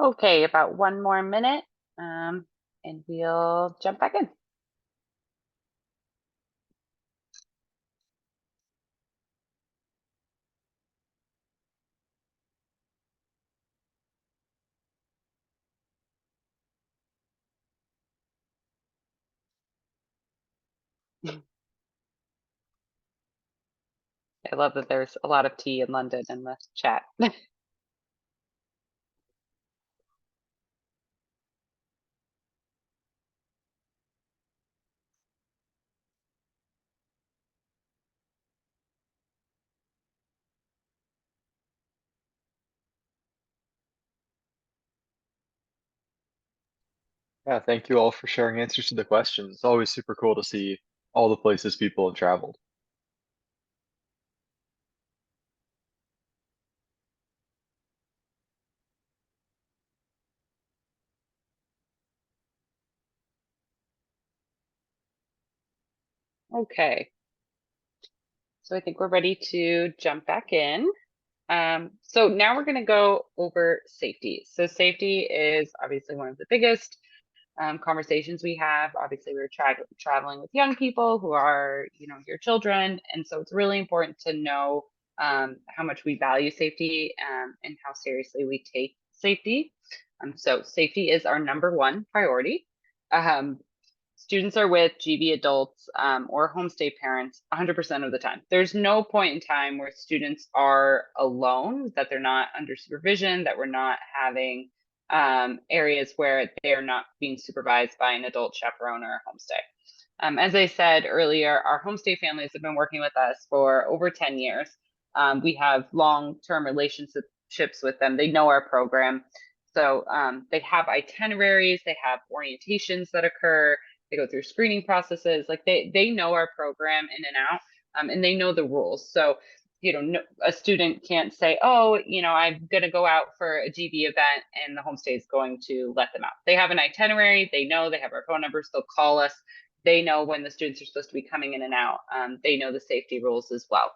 Okay, about 1 more minute, and we'll jump back in. I love that there's a lot of tea in London in the chat. Yeah, thank you all for sharing answers to the questions. It's always super cool to see all the places people have traveled. Okay, so I think we're ready to jump back in. So now we're going to go over safety. So safety is obviously one of the biggest conversations we have. Obviously, we're traveling with young people who are, your children, and so it's really important to know how much we value safety and how seriously we take safety. So safety is our #1 priority. Students are with GB adults or homestay parents 100% of the time. There's no point in time where students are alone, that they're not under supervision, that we're not having areas where they're not being supervised by an adult chaperone or a homestay. As I said earlier, our homestay families have been working with us for over 10 years. We have long-term relationships with them. They know our program. So they have itineraries, they have orientations that occur, they go through screening processes. Like they know our program in and out, and they know the rules. So a student can't say, oh, I'm going to go out for a GB event and the homestay is going to let them out. They have an itinerary. They know, they have our phone numbers. They'll call us. They know when the students are supposed to be coming in and out. They know the safety rules as well.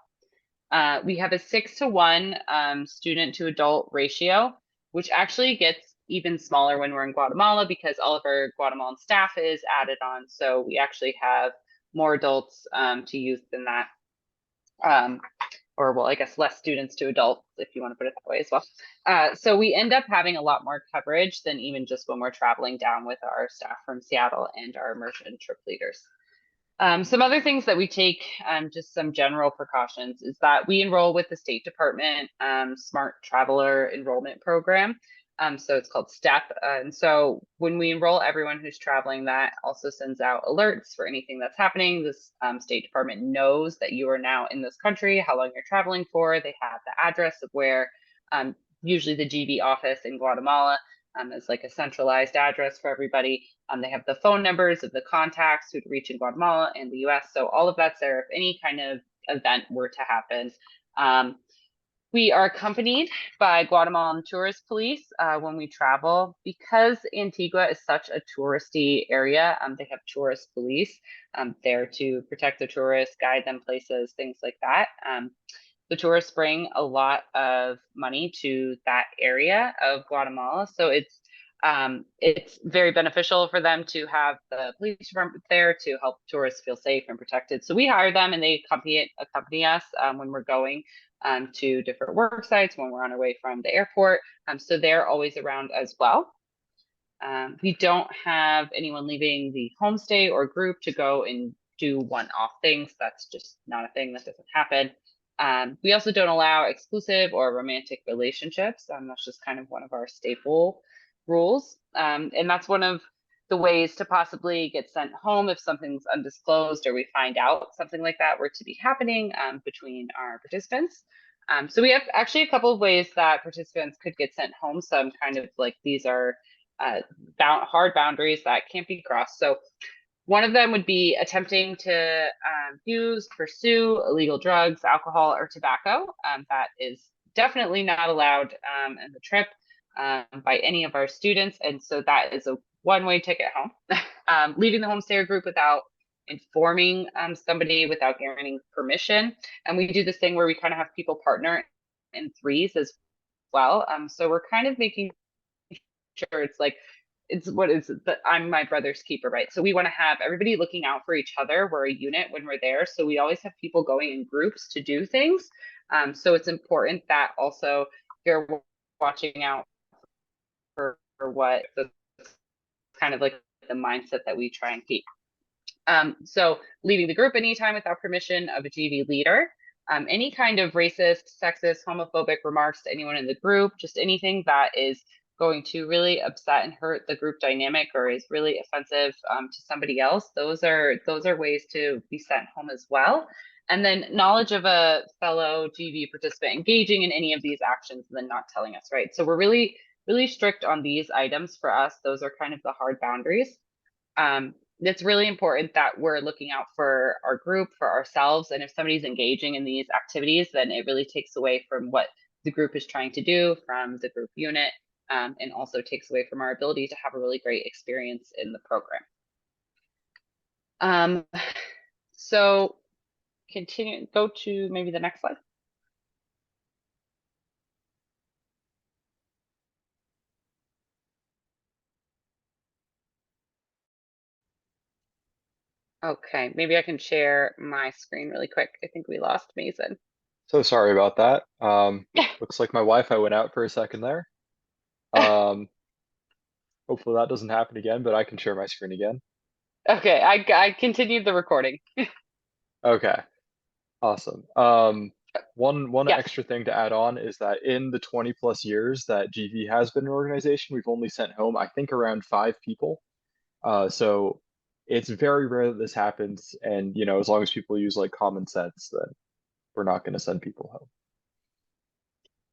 We have a 6-to-1 student to adult ratio, which actually gets even smaller when we're in Guatemala because all of our Guatemalan staff is added on. So we actually have more adults to youth than that. Or well, I guess less students to adults, if you want to put it that way as well. So we end up having a lot more coverage than even just when we're traveling down with our staff from Seattle and our immersion trip leaders. Some other things that we take, just some general precautions, is that we enroll with the State Department Smart Traveler Enrollment Program. So it's called STEP. And so when we enroll everyone who's traveling, that also sends out alerts for anything that's happening. This State Department knows that you are now in this country, how long you're traveling for. They have the address of where, usually the GB office in Guatemala is like a centralized address for everybody. They have the phone numbers of the contacts who to reach in Guatemala and the US. So all of that's there if any kind of event were to happen. We are accompanied by Guatemalan tourist police when we travel. Because Antigua is such a touristy area, they have tourist police there to protect the tourists, guide them places, things like that. The tourists bring a lot of money to that area of Guatemala. So it's very beneficial for them to have the police department there to help tourists feel safe and protected. So we hire them and they accompany us when we're going to different work sites, when we're on our way from the airport. So they're always around as well. We don't have anyone leaving the homestay or group to go and do one-off things. That's just not a thing. That doesn't happen. We also don't allow exclusive or romantic relationships. That's just kind of one of our staple rules. And that's one of the ways to possibly get sent home if something's undisclosed or we find out something like that were to be happening between our participants. So we have actually a couple of ways that participants could get sent home. Some kind of like these are hard boundaries that can't be crossed. So one of them would be attempting to use, pursue illegal drugs, alcohol, or tobacco. That is definitely not allowed in the trip by any of our students. And so that is a one-way ticket home. Leaving the homestayer group without informing somebody, without granting permission. And we do this thing where we kind of have people partner in threes as well. So we're kind of making sure it's like, it's what is the I'm my brother's keeper, right? So we want to have everybody looking out for each other. We're a unit when we're there. So we always have people going in groups to do things. So it's important that also you're watching out for what the kind of like the mindset that we try and keep. So leaving the group anytime without permission of a GV leader, any kind of racist, sexist, homophobic remarks to anyone in the group, just anything that is going to really upset and hurt the group dynamic or is really offensive to somebody else, those are ways to be sent home as well. And then knowledge of a fellow GV participant engaging in any of these actions and then not telling us, right? So we're really strict on these items for us. Those are kind of the hard boundaries. It's really important that we're looking out for our group, for ourselves. And if somebody's engaging in these activities, then it really takes away from what the group is trying to do, from the group unit, and also takes away from our ability to have a really great experience in the program. So continue, go to maybe the next slide. Okay, maybe I can share my screen really quick. I think we lost Mason. So sorry about that. Looks like my Wi-Fi went out for a second there. Hopefully that doesn't happen again, but I can share my screen again. Okay, I continued the recording. Okay, awesome. One Yes. extra thing to add on is that in the 20+ years that GV has been an organization, we've only sent home, I think, around 5 people. So it's very rare that this happens, and you know, as long as people use like common sense, then we're not going to send people home.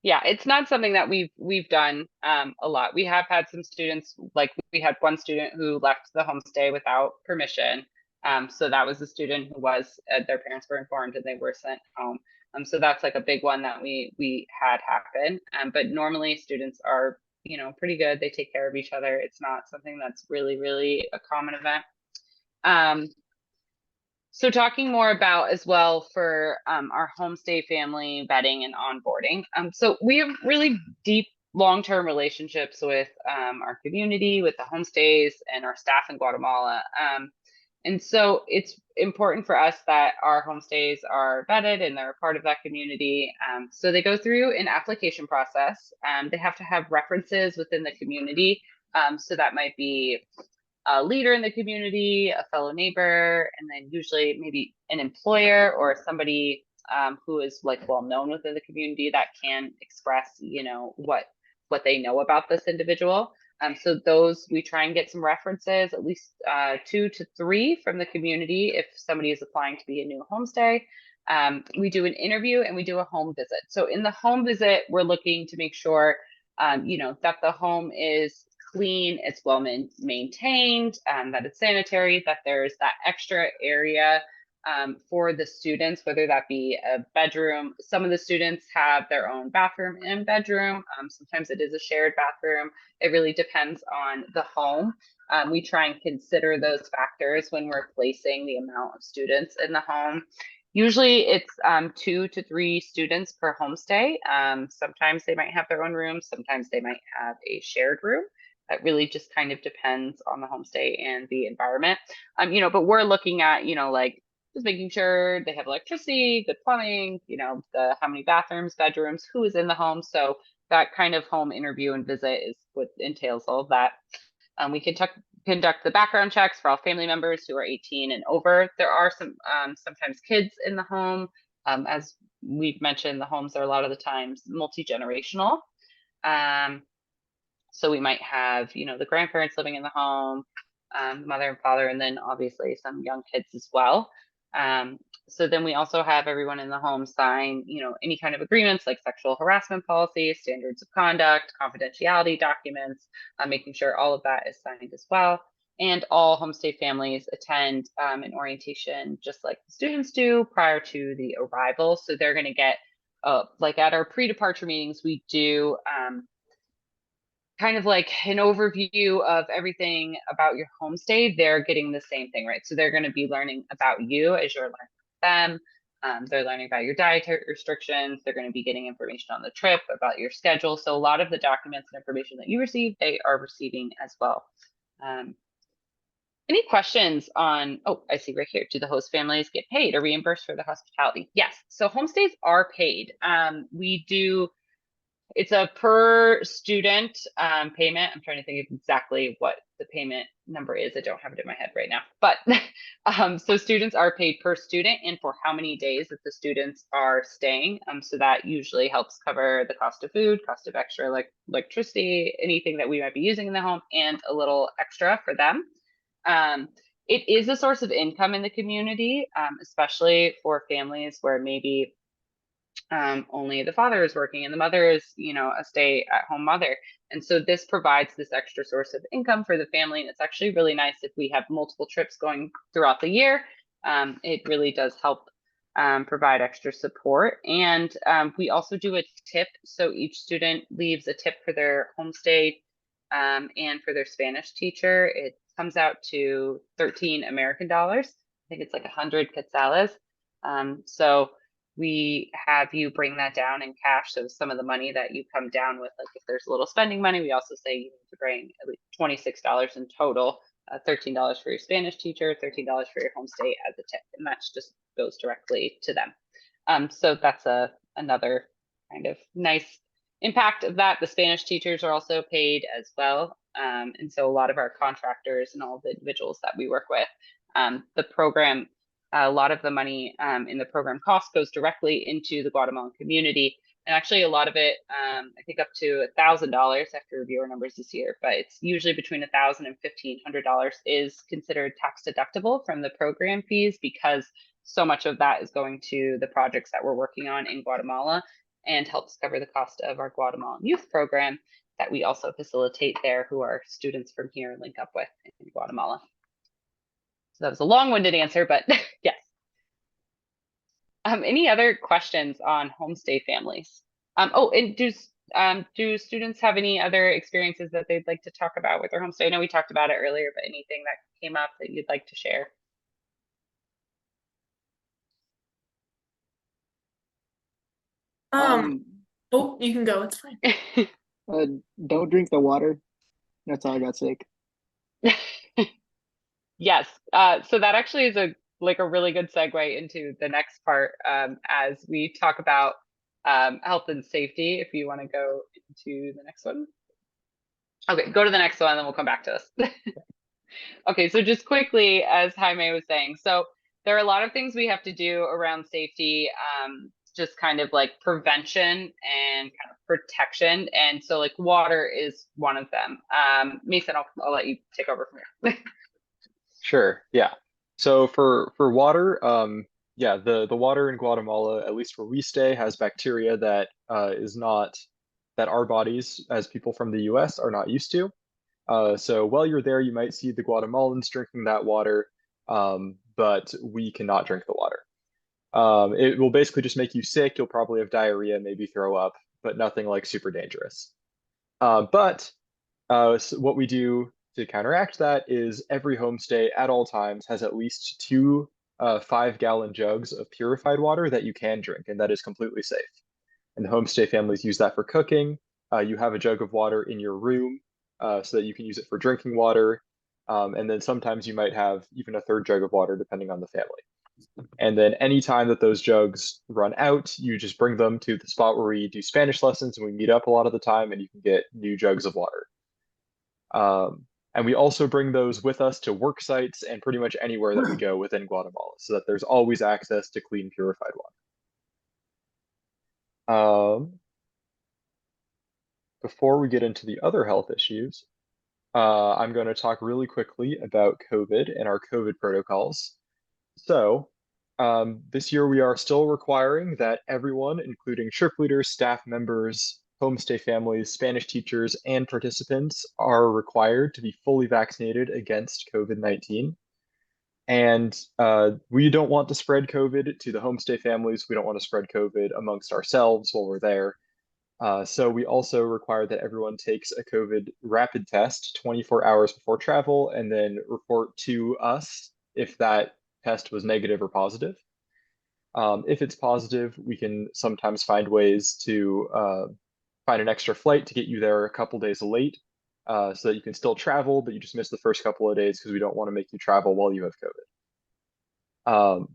Yeah, it's not something that we've done a lot. We have had some students, like we had one student who left the homestay without permission. So that was a student who was their parents were informed and they were sent home. So that's like a big one that we had happen. But normally students are, you know, pretty good. They take care of each other. It's not something that's really a common event. So talking more about as well for our homestay family vetting and onboarding. So we have really deep long-term relationships with our community, with the homestays and our staff in Guatemala. And so it's important for us that our homestays are vetted and they're a part of that community. So they go through an application process. They have to have references within the community. So that might be a leader in the community, a fellow neighbor, and then usually maybe an employer or somebody who is like well known within the community that can express, you know, what they know about this individual. So those, we try and get some references, at least 2 to 3 from the community if somebody is applying to be a new homestay. We do an interview and we do a home visit. So in the home visit, we're looking to make sure, you know, that the home is clean, it's well maintained, that it's sanitary, that there's that extra area for the students, whether that be a bedroom. Some of the students have their own bathroom and bedroom. Sometimes it is a shared bathroom. It really depends on the home. We try and consider those factors when we're placing the amount of students in the home. Usually it's 2 to 3 students per homestay. Sometimes they might have their own room. Sometimes they might have a shared room. That really just kind of depends on the homestay and the environment. You know, but we're looking at, you know, like just making sure they have electricity, good plumbing, you know, how many bathrooms, bedrooms, who is in the home. So that kind of home interview and visit is what entails all of that. We can conduct the background checks for all family members who are 18 and over. There are some sometimes kids in the home. As we've mentioned, the homes are a lot of the times multi-generational. So we might have, you know, the grandparents living in the home, mother and father, and then obviously some young kids as well. So then we also have everyone in the home sign, you know, any kind of agreements like sexual harassment policy, standards of conduct, confidentiality documents, making sure all of that is signed as well. And all homestay families attend an orientation just like the students do prior to the arrival. So they're going to get, like at our pre-departure meetings, we do kind of like an overview of everything about your homestay. They're getting the same thing, right? So they're going to be learning about you as you're learning them. They're learning about your dietary restrictions. They're going to be getting information on the trip, about your schedule. So a lot of the documents and information that you receive, they are receiving as well. Any questions on, oh, I see right here, do the host families get paid or reimbursed for the hospitality? Yes, so homestays are paid. We do, it's a per student payment. I'm trying to think of exactly what the payment number is. I don't have it in my head right now, but so students are paid per student and for how many days that the students are staying. So that usually helps cover the cost of food, cost of extra like electricity, anything that we might be using in the home, and a little extra for them. It is a source of income in the community, especially for families where maybe only the father is working and the mother is, you know, a stay-at-home mother. And so this provides this extra source of income for the family. And it's actually really nice if we have multiple trips going throughout the year. It really does help provide extra support. And we also do a tip. So each student leaves a tip for their homestay and for their Spanish teacher. It comes out to 13 American dollars. I think it's like 100 quetzales. So we have you bring that down in cash. So some of the money that you come down with, like if there's a little spending money, we also say you need to bring at least $26 in total, $13 for your Spanish teacher, $13 for your homestay as a tip, and that just goes directly to them. So that's another kind of nice impact of that. The Spanish teachers are also paid as well. And so a lot of our contractors and all the individuals that we work with, the program, a lot of the money in the program cost goes directly into the Guatemalan community. And actually a lot of it, I think up to $1,000 after review our numbers this year, but it's usually between $1,000 and $1,500 is considered tax deductible from the program fees, because so much of that is going to the projects that we're working on in Guatemala and helps cover the cost of our Guatemalan youth program that we also facilitate there, who are students from here link up with in Guatemala. So that was a long-winded answer, but yes. Any other questions on homestay families? Oh, and do students have any other experiences that they'd like to talk about with their homestay? I know we talked about it earlier, but anything that came up that you'd like to share? Oh, you can go, it's fine. Don't drink the water. That's how I got sick. Yes, so that actually is a really good segue into the next part as we talk about health and safety. If you want to go into the next one. Okay, go to the next one, and then we'll come back to this. Okay, so just quickly, as Jaime was saying, so there are a lot of things we have to do around safety, just kind of like prevention and kind of protection. And so like water is one of them. Mason, I'll let you take over from here. Sure. Yeah. So for water, yeah, the water in Guatemala, at least where we stay, has bacteria that that our bodies as people from the US are not used to. So while you're there, you might see the Guatemalans drinking that water, but we cannot drink the water. It will basically just make you sick. You'll probably have diarrhea, maybe throw up, but nothing like super dangerous. So what we do to counteract that is every homestay at all times has at least two 5-gallon jugs of purified water that you can drink, and that is completely safe. And the homestay families use that for cooking. You have a jug of water in your room so that you can use it for drinking water. And then sometimes you might have even a third jug of water depending on the family. And then anytime that those jugs run out, you just bring them to the spot where we do Spanish lessons, and we meet up a lot of the time, and you can get new jugs of water. And we also bring those with us to work sites and pretty much anywhere that we go within Guatemala, so that there's always access to clean, purified water. Before we get into the other health issues, I'm going to talk really quickly about COVID and our COVID protocols. So this year we are still requiring that everyone, including trip leaders, staff members, homestay families, Spanish teachers, and participants, are required to be fully vaccinated against COVID-19. And we don't want to spread COVID to the homestay families. We don't want to spread COVID amongst ourselves while we're there. So we also require that everyone takes a COVID rapid test 24 hours before travel, and then report to us if that test was negative or positive. If it's positive, we can sometimes find ways to find an extra flight to get you there a couple days late, so that you can still travel, but you just miss the first couple of days because we don't want to make you travel while you have COVID.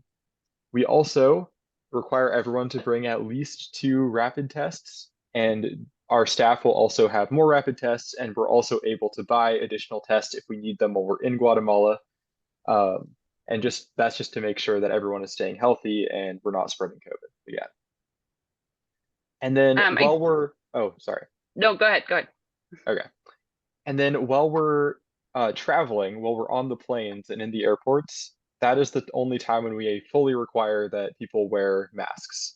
We also require everyone to bring at least 2 rapid tests, and our staff will also have more rapid tests, and we're also able to buy additional tests if we need them while we're in Guatemala. And that's just to make sure that everyone is staying healthy and we're not spreading COVID again. And then sorry. No, go ahead. Okay. And then while we're traveling, while we're on the planes and in the airports, that is the only time when we fully require that people wear masks.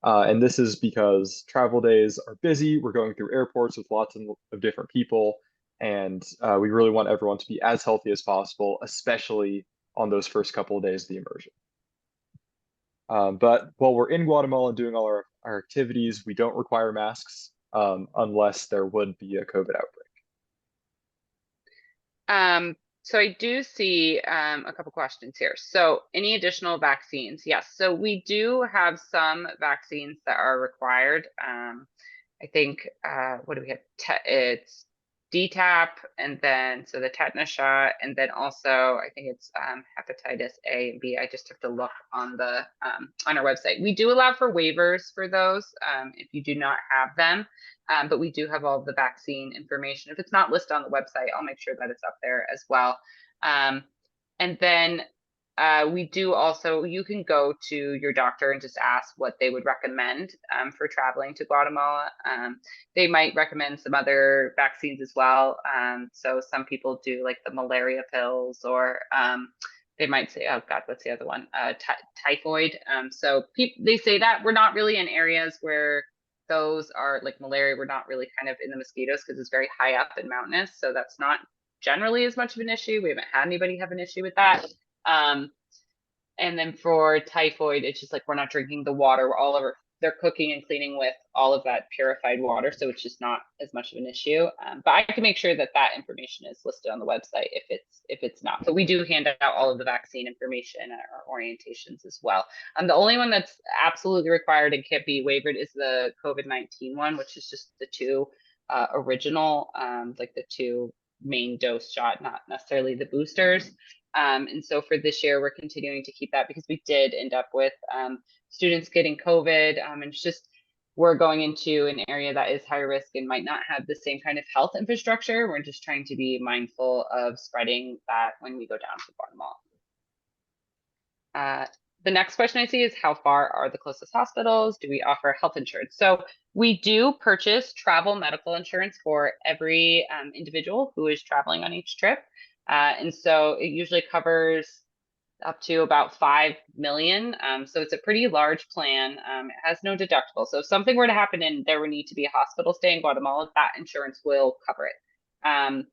And this is because travel days are busy. We're going through airports with lots of different people, and we really want everyone to be as healthy as possible, especially on those first couple of days of the immersion. But while we're in Guatemala and doing all our activities, we don't require masks unless there would be a COVID outbreak. So I do see a couple questions here. So any additional vaccines? Yes. So we do have some vaccines that are required. I think, what do we have? It's DTaP, and then so the tetanus shot, and then also I think it's hepatitis A and B. I just have to look on the on our website. We do allow for waivers for those if you do not have them, but we do have all of the vaccine information. If it's not listed on the website, I'll make sure that it's up there as well. And then we do also, you can go to your doctor and just ask what they would recommend for traveling to Guatemala. They might recommend some other vaccines as well. So some people do like the malaria pills, or they might say, oh God, what's the other one? Typhoid. So they say that we're not really in areas where those are like malaria. We're not really kind of in the mosquitoes because it's very high up and mountainous. So that's not generally as much of an issue. We haven't had anybody have an issue with that. And then for typhoid, it's just like we're not drinking the water. They're cooking and cleaning with all of that purified water, so it's just not as much of an issue. But I can make sure that that information is listed on the website if it's not. But we do hand out all of the vaccine information at our orientations as well. The only one that's absolutely required and can't be waived is the COVID-19 one, which is just the 2 original, like the 2 main dose shot, not necessarily the boosters. And so for this year, we're continuing to keep that because we did end up with students getting COVID, and it's just we're going into an area that is high risk and might not have the same kind of health infrastructure. We're just trying to be mindful of spreading that when we go down to Guatemala. The next question I see is, how far are the closest hospitals? Do we offer health insurance? So we do purchase travel medical insurance for every individual who is traveling on each trip. And so it usually covers up to about 5 million. So it's a pretty large plan. It has no deductible. So if something were to happen and there would need to be a hospital stay in Guatemala, that insurance will cover it. And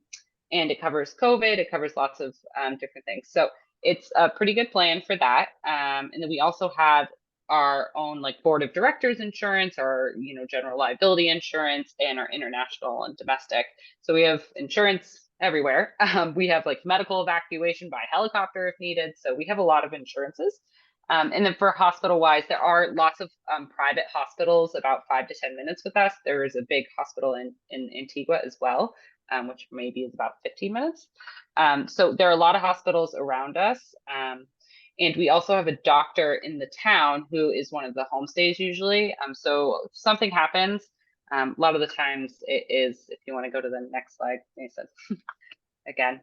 it covers COVID, it covers lots of different things. So it's a pretty good plan for that. And then we also have our own like board of directors insurance, or general liability insurance, and our international and domestic. So we have insurance everywhere. We have like medical evacuation by helicopter if needed. So we have a lot of insurances. And then for hospital wise, there are lots of private hospitals about 5 to 10 minutes with us. There is a big hospital in Antigua as well, which maybe is about 15 minutes. So there are a lot of hospitals around us. And we also have a doctor in the town who is one of the homestays usually. So if something happens, a lot of the times it is, if you want to go to the next slide, Mason, again.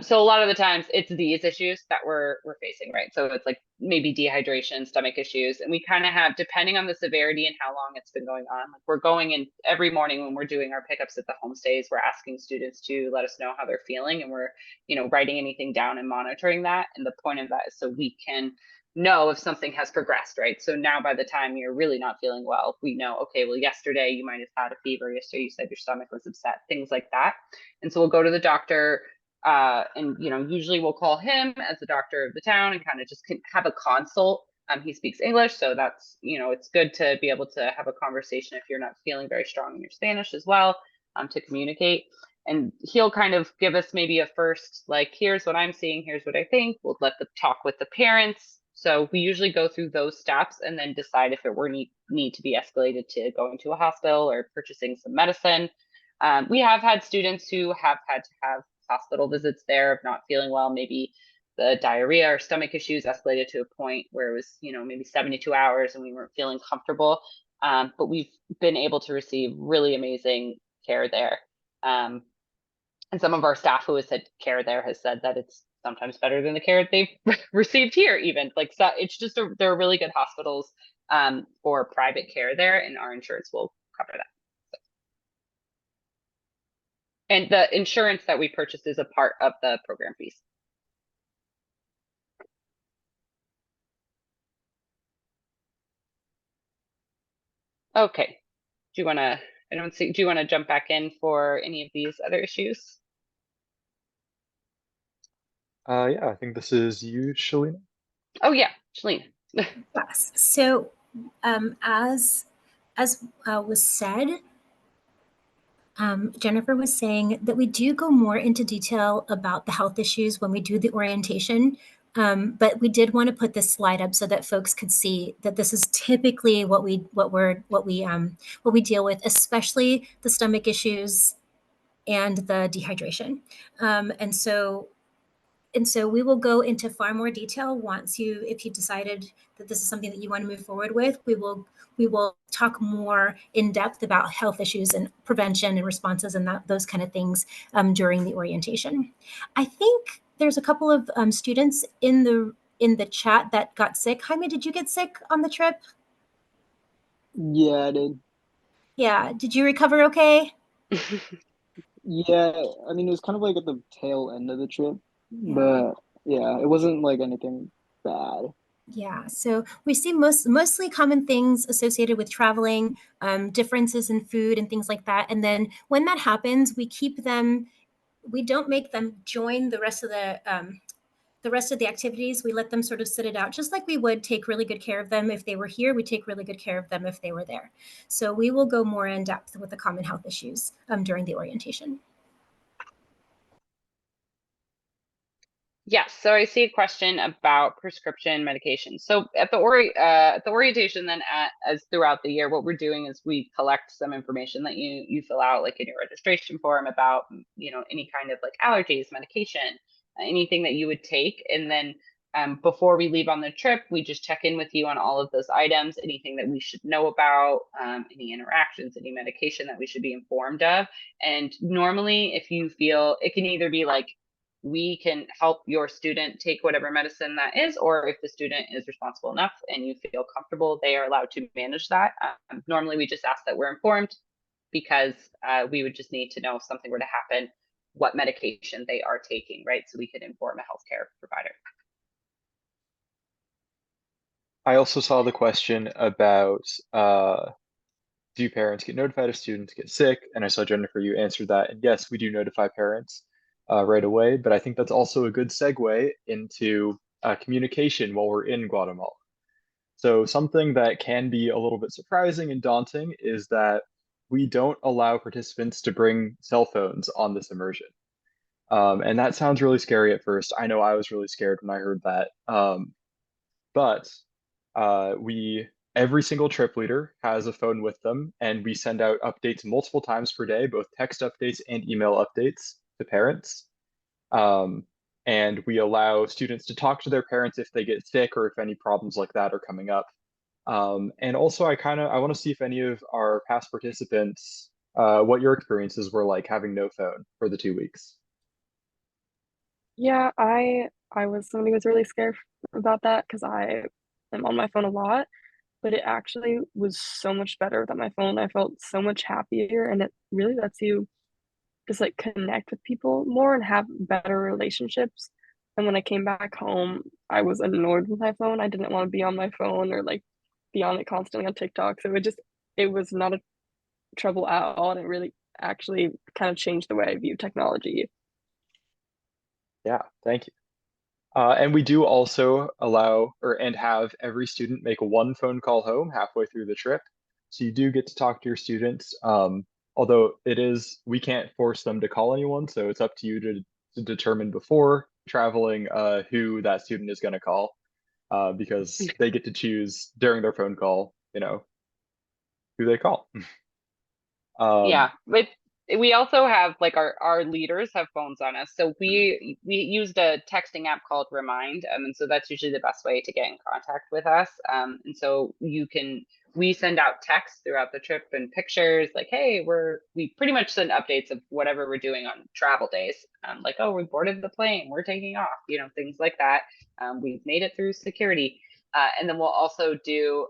So a lot of the times it's these issues that we're facing, right? So it's like maybe dehydration, stomach issues, and we kind of have, depending on the severity and how long it's been going on, like we're going in every morning when we're doing our pickups at the homestays, we're asking students to let us know how they're feeling, and we're, writing anything down and monitoring that. And the point of that is so we can know if something has progressed, right? So now by the time you're really not feeling well, we know, okay, well, yesterday you might have had a fever, yesterday you said your stomach was upset, things like that. And so we'll go to the doctor, and usually we'll call him as the doctor of the town and kind of just have a consult. He speaks English, so that's, it's good to be able to have a conversation if you're not feeling very strong in your Spanish as well, to communicate. And he'll kind of give us maybe a first, like, here's what I'm seeing, here's what I think. We'll talk with the parents, So we usually go through those steps and then decide if it were need to be escalated to going to a hospital or purchasing some medicine. We have had students who have had to have hospital visits there of not feeling well, maybe the diarrhea or stomach issues escalated to a point where it was, maybe 72 hours and we weren't feeling comfortable. But we've been able to receive really amazing care there. And some of our staff who has had care there has said that it's sometimes better than the care they've received here even. Like, so it's just, they're really good hospitals for private care there, and our insurance will cover that. And the insurance that we purchase is a part of the program fees. Okay, do you want to, do you want to jump back in for any of these other issues? Yeah, I think this is you, Shalina. Oh yeah, Shalina. Yes. So as was said, Jennifer was saying that we do go more into detail about the health issues when we do the orientation. But we did want to put this slide up so that folks could see that this is typically what we deal with, especially the stomach issues and the dehydration. And so we will go into far more detail if you decided that this is something that you want to move forward with. We will talk more in depth about health issues and prevention and responses and those kind of things during the orientation. I think there's a couple of students in the chat that got sick. Jaime, did you get sick on the trip? Yeah, I did. Yeah. Did you recover okay? Yeah, I mean, it was kind of like at the tail end of the trip, but yeah, it wasn't like anything bad. Yeah, so we see mostly common things associated with traveling, differences in food and things like that. And then when that happens, we don't make them join the rest of the activities. We let them sort of sit it out, just like we would take really good care of them if they were here. We take really good care of them if they were there. So we will go more in depth with the common health issues during the orientation. Yes, so I see a question about prescription medication. So at the orientation, then as throughout the year, what we're doing is we collect some information that you fill out, like in your registration form, about any kind of like allergies, medication, anything that you would take, and then before we leave on the trip, we just check in with you on all of those items, anything that we should know about, any interactions, any medication that we should be informed of. And normally, if you feel, it can either be like, we can help your student take whatever medicine that is, or if the student is responsible enough and you feel comfortable, they are allowed to manage that. Normally, we just ask that we're informed, because we would just need to know if something were to happen, what medication they are taking, right? So we could inform a healthcare provider. I also saw the question about do parents get notified if students get sick? And I saw, Jennifer, you answered that. And yes, we do notify parents right away, but I think that's also a good segue into communication while we're in Guatemala. So something that can be a little bit surprising and daunting is that we don't allow participants to bring cell phones on this immersion. And that sounds really scary at first. I know I was really scared when I heard that. But every single trip leader has a phone with them, and we send out updates multiple times per day, both text updates and email updates to parents. And we allow students to talk to their parents if they get sick or if any problems like that are coming up. And also, I want to see if any of our past participants, what your experiences were like having no phone for the 2 weeks. Yeah, I was somebody who was really scared about that because I am on my phone a lot, but it actually was so much better without my phone. I felt so much happier, and it really lets you just like connect with people more and have better relationships. And when I came back home, I was annoyed with my phone. I didn't want to be on my phone or like be on it constantly on TikTok. So it was not a trouble at all, and it really actually kind of changed the way I view technology. Yeah, thank you. And we do also allow and have every student make one phone call home halfway through the trip. So you do get to talk to your students. Although we can't force them to call anyone. So it's up to you to determine before traveling who that student is going to call. because they get to choose during their phone call, who they call. Yeah, but we also have like our leaders have phones on us, so we used a texting app called Remind, and so that's usually the best way to get in contact with us. And so we send out texts throughout the trip and pictures like, hey, we pretty much send updates of whatever we're doing on travel days, like, oh, we boarded the plane, we're taking off, things like that. We've made it through security. And then we'll also do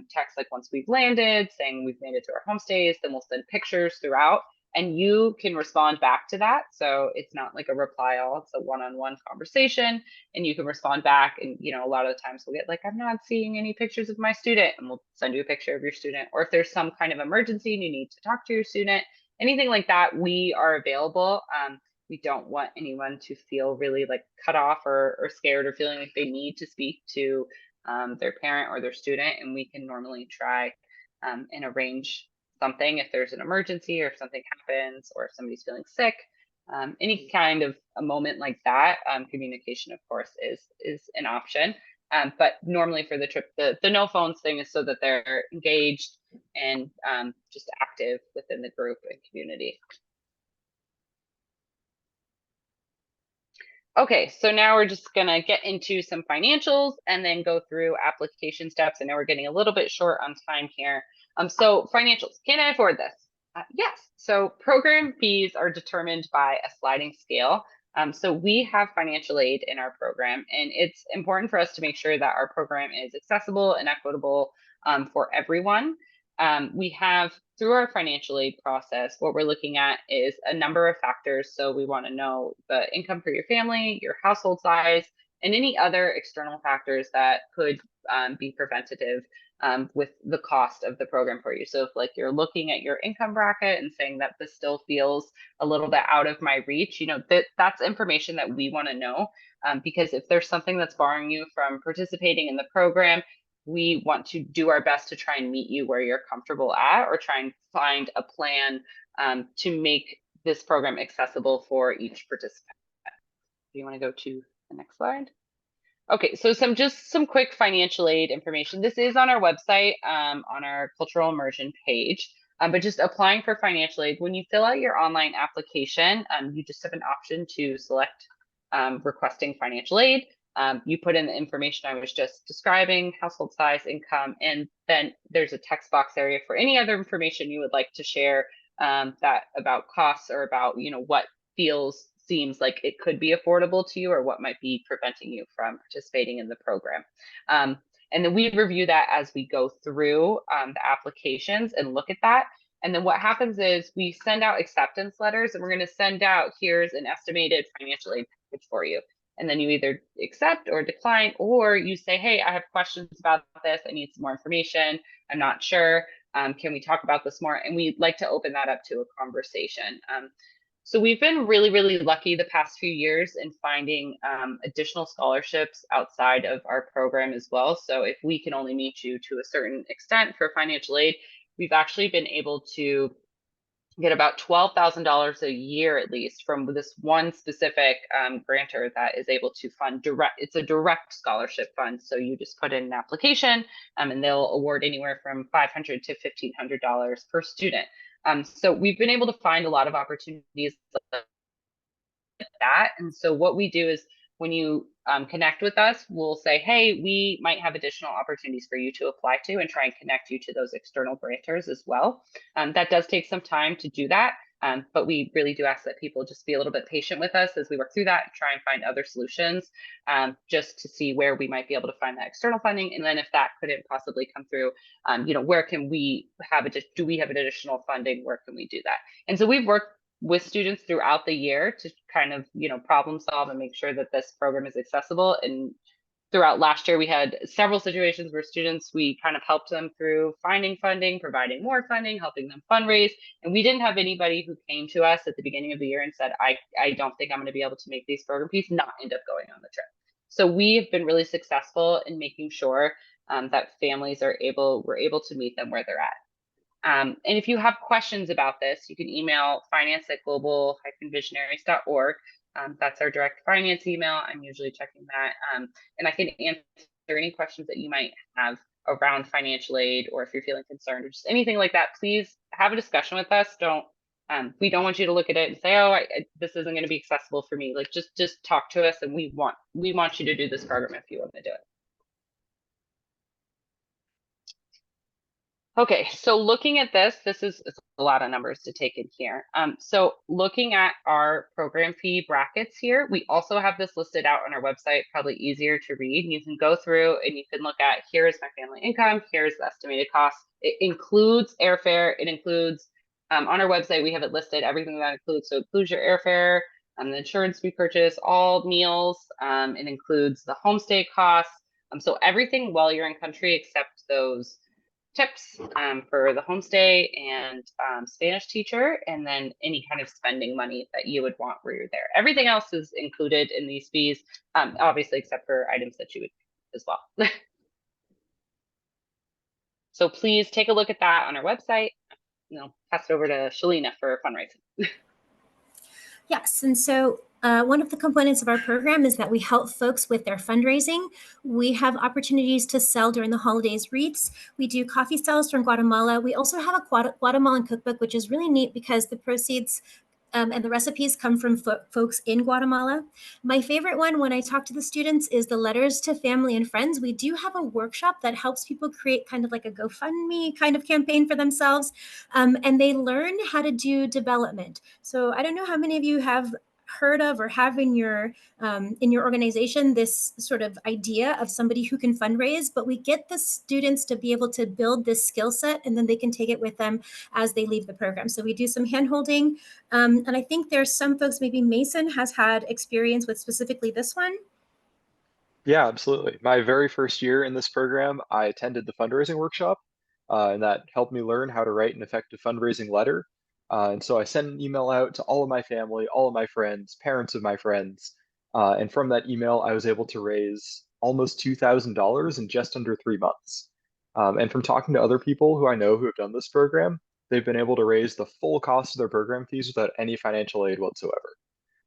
text like once we've landed, saying we've made it to our homestays. Then we'll send pictures throughout, and you can respond back to that. So it's not like a reply all; it's a one-on-one conversation, and you can respond back. And a lot of the times we'll get like, I'm not seeing any pictures of my student, and we'll send you a picture of your student. Or if there's some kind of emergency and you need to talk to your student, anything like that, we are available. We don't want anyone to feel really like cut off or scared or feeling like they need to speak to their parent or their student, and we can normally try and arrange something if there's an emergency or if something happens or if somebody's feeling sick. Any kind of a moment like that, communication, of course, is an option. But normally for the trip, the no phones thing is so that they're engaged and just active within the group and community. Okay, so now we're just gonna get into some financials and then go through application steps. I know we're getting a little bit short on time here. So financials, can I afford this? Yes, so program fees are determined by a sliding scale. So we have financial aid in our program, and it's important for us to make sure that our program is accessible and equitable for everyone. We have, through our financial aid process, what we're looking at is a number of factors. So we want to know the income for your family, your household size, and any other external factors that could be preventative with the cost of the program for you. So if like you're looking at your income bracket and saying that this still feels a little bit out of my reach, that's information that we want to know, because if there's something that's barring you from participating in the program, we want to do our best to try and meet you where you're comfortable at, or try and find a plan to make this program accessible for each participant. Do you want to go to the next slide? Okay, so some quick financial aid information. This is on our website, on our cultural immersion page. But just applying for financial aid, when you fill out your online application, you just have an option to select requesting financial aid. You put in the information I was just describing, household size, income, and then there's a text box area for any other information you would like to share that about costs or about what seems like it could be affordable to you, or what might be preventing you from participating in the program. And then we review that as we go through the applications and look at that. And then what happens is we send out acceptance letters, and we're going to send out, here's an estimated financial aid package for you. And then you either accept or decline, or you say, hey, I have questions about this. I need some more information. I'm not sure. Can we talk about this more? And we'd like to open that up to a conversation. So we've been really, really lucky the past few years in finding additional scholarships outside of our program as well. So if we can only meet you to a certain extent for financial aid, we've actually been able to get about $12,000 a year at least from this one specific grantor that is able to fund it's a direct scholarship fund. So you just put in an application and they'll award anywhere from $500 to $1,500 per student. So we've been able to find a lot of opportunities like that. And so what we do is when you connect with us, we'll say, hey, we might have additional opportunities for you to apply to, and try and connect you to those external grantors as well. That does take some time to do that, but we really do ask that people just be a little bit patient with us as we work through that and try and find other solutions, just to see where we might be able to find that external funding. And then if that couldn't possibly come through, where can we have do we have additional funding? Where can we do that? And so we've worked with students throughout the year to kind of, problem solve and make sure that this program is accessible. And throughout last year, we had several situations where we kind of helped them through finding funding, providing more funding, helping them fundraise. And we didn't have anybody who came to us at the beginning of the year and said, I don't think I'm going to be able to make these program fees, not end up going on the trip. So we have been really successful in making sure that families we're able to meet them where they're at. And if you have questions about this, you can email finance@global-visionaries.org. That's our direct finance email. I'm usually checking that. And I can answer there any questions that you might have around financial aid, or if you're feeling concerned or just anything like that, please have a discussion with us. We don't want you to look at it and say, oh, this isn't going to be accessible for me. Like, just talk to us, and we want you to do this program if you want to do it. Okay, so looking at this is a lot of numbers to take in here. So looking at our program fee brackets here, we also have this listed out on our website, probably easier to read. You can go through and you can look at, here's my family income, here's the estimated cost. It includes airfare, it includes, on our website, we have it listed, everything that includes. So it includes your airfare, the insurance we purchase, all meals, it includes the homestay costs. So everything while you're in country except those tips for the homestay and Spanish teacher, and then any kind of spending money that you would want where you're there. Everything else is included in these fees, obviously, except for items that you would as well. So please take a look at that on our website. Pass it over to Shalina for fundraising. Yes, and so one of the components of our program is that we help folks with their fundraising. We have opportunities to sell during the holidays wreaths. We do coffee sales from Guatemala. We also have a Guatemalan cookbook, which is really neat because the proceeds and the recipes come from folks in Guatemala. My favorite one when I talk to the students is the letters to family and friends. We do have a workshop that helps people create kind of like a GoFundMe kind of campaign for themselves. And they learn how to do development. So I don't know how many of you have heard of or have in your organization this sort of idea of somebody who can fundraise, but we get the students to be able to build this skill set, and then they can take it with them as they leave the program. So we do some hand holding, and I think there's some folks, maybe Mason has had experience with specifically this one. Yeah, absolutely. My very first year in this program, I attended the fundraising workshop, and that helped me learn how to write an effective fundraising letter. And so I sent an email out to all of my family, all of my friends, parents of my friends. And from that email, I was able to raise almost $2,000 in just under 3 months. And from talking to other people who I know who have done this program, they've been able to raise the full cost of their program fees without any financial aid whatsoever.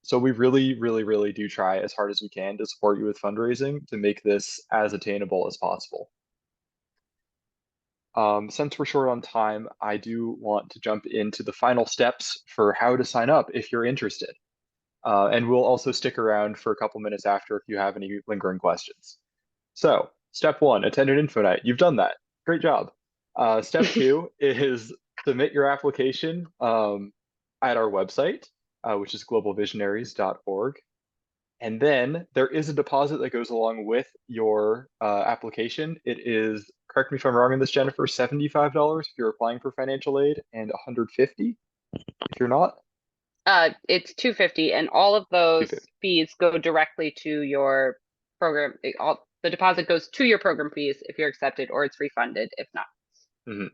So we really, really, really do try as hard as we can to support you with fundraising to make this as attainable as possible. Since we're short on time, I do want to jump into the final steps for how to sign up if you're interested. And we'll also stick around for a couple minutes after if you have any lingering questions. So, step 1, attend an info night. You've done that. Great job. Step 2 is submit your application at our website, which is globalvisionaries.org. And then there is a deposit that goes along with your application. It is, correct me if I'm wrong on this, Jennifer, $75 if you're applying for financial aid and $150 if you're not? It's $250, and all of those fees go directly to your program. The deposit goes to your program fees if you're accepted, or it's refunded if not. Mm-hmm.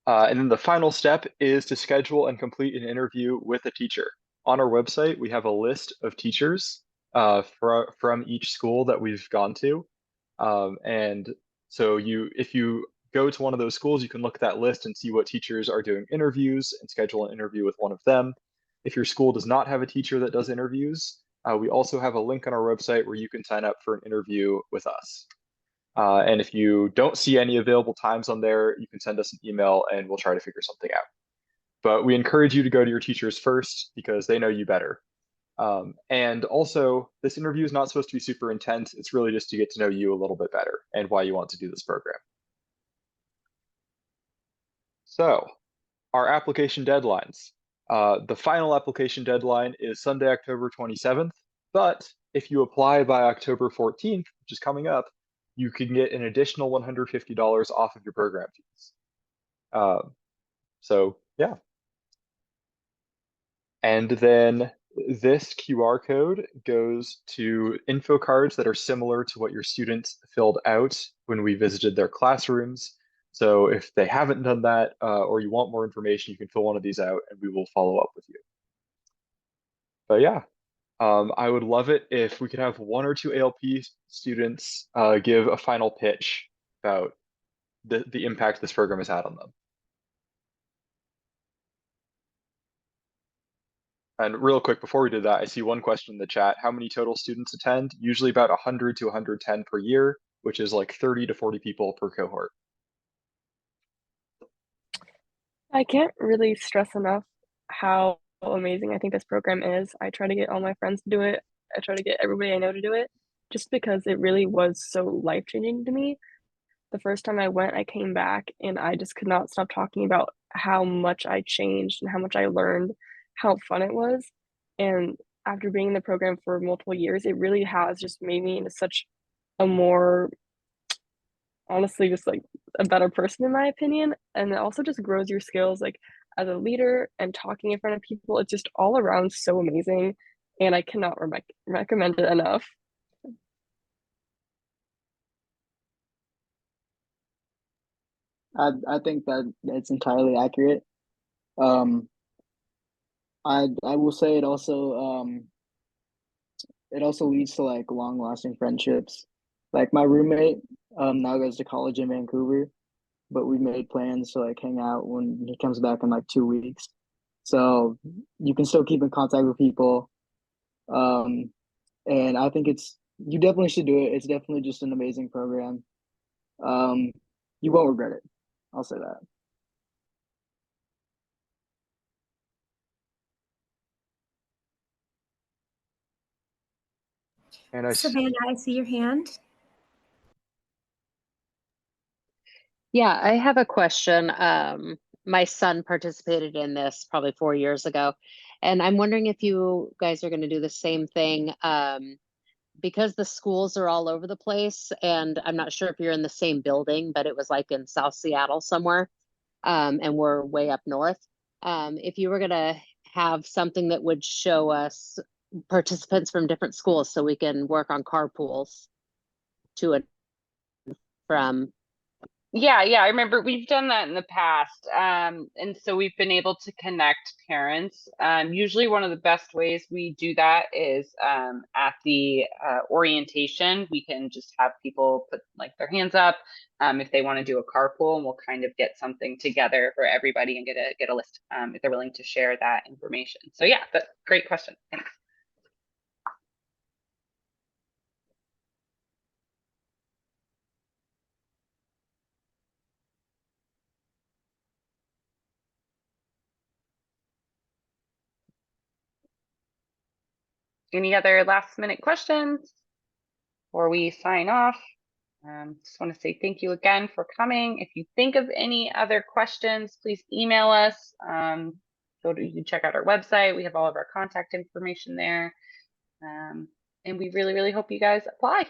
And then the final step is to schedule and complete an interview with a teacher. On our website, we have a list of teachers from each school that we've gone to. And so if you go to one of those schools, you can look at that list and see what teachers are doing interviews and schedule an interview with one of them. If your school does not have a teacher that does interviews, we also have a link on our website where you can sign up for an interview with us. And if you don't see any available times on there, you can send us an email and we'll try to figure something out. But we encourage you to go to your teachers first because they know you better. And also, this interview is not supposed to be super intense. It's really just to get to know you a little bit better and why you want to do this program. So, our application deadlines. The final application deadline is Sunday, October 27th. But if you apply by October 14th, which is coming up, you can get an additional $150 off of your program fees. So, yeah. And then this QR code goes to info cards that are similar to what your students filled out when we visited their classrooms. So if they haven't done that or you want more information, you can fill one of these out and we will follow up with you. But yeah, I would love it if we could have 1 or 2 ALP students give a final pitch about the impact this program has had on them. And real quick, before we did that, I see one question in the chat. How many total students attend? Usually about 100 to 110 per year, which is like 30 to 40 people per cohort. I can't really stress enough how amazing I think this program is. I try to get all my friends to do it. I try to get everybody I know to do it just because it really was so life-changing to me. The first time I went, I came back and I just could not stop talking about how much I changed and how much I learned, how fun it was. And after being in the program for multiple years, it really has just made me into such a more, honestly, just like a better person in my opinion. And it also just grows your skills like as a leader and talking in front of people. It's just all around so amazing. And I cannot recommend it enough. I think that it's entirely accurate. I will say it also leads to like long lasting friendships. Like my roommate now goes to college in Vancouver, but we made plans to like hang out when he comes back in like 2 weeks. So you can still keep in contact with people. And I think you definitely should do it. It's definitely just an amazing program. You won't regret it. I'll say that. And Savannah, I see your hand. Yeah, I have a question. My son participated in this probably 4 years ago, and I'm wondering if you guys are going to do the same thing. Because the schools are all over the place, and I'm not sure if you're in the same building, but it was like in South Seattle somewhere, and we're way up north. If you were going to have something that would show us participants from different schools so we can work on carpools to and from. Yeah, I remember we've done that in the past. And so we've been able to connect parents. Usually one of the best ways we do that is at the orientation. We can just have people put like their hands up if they want to do a carpool, and we'll kind of get something together for everybody and get a list if they're willing to share that information. So yeah, that's great question. Thanks. Any other last minute questions before we sign off? Just want to say thank you again for coming. If you think of any other questions, please email us. You can check out our website. We have all of our contact information there. And we really, really hope you guys apply.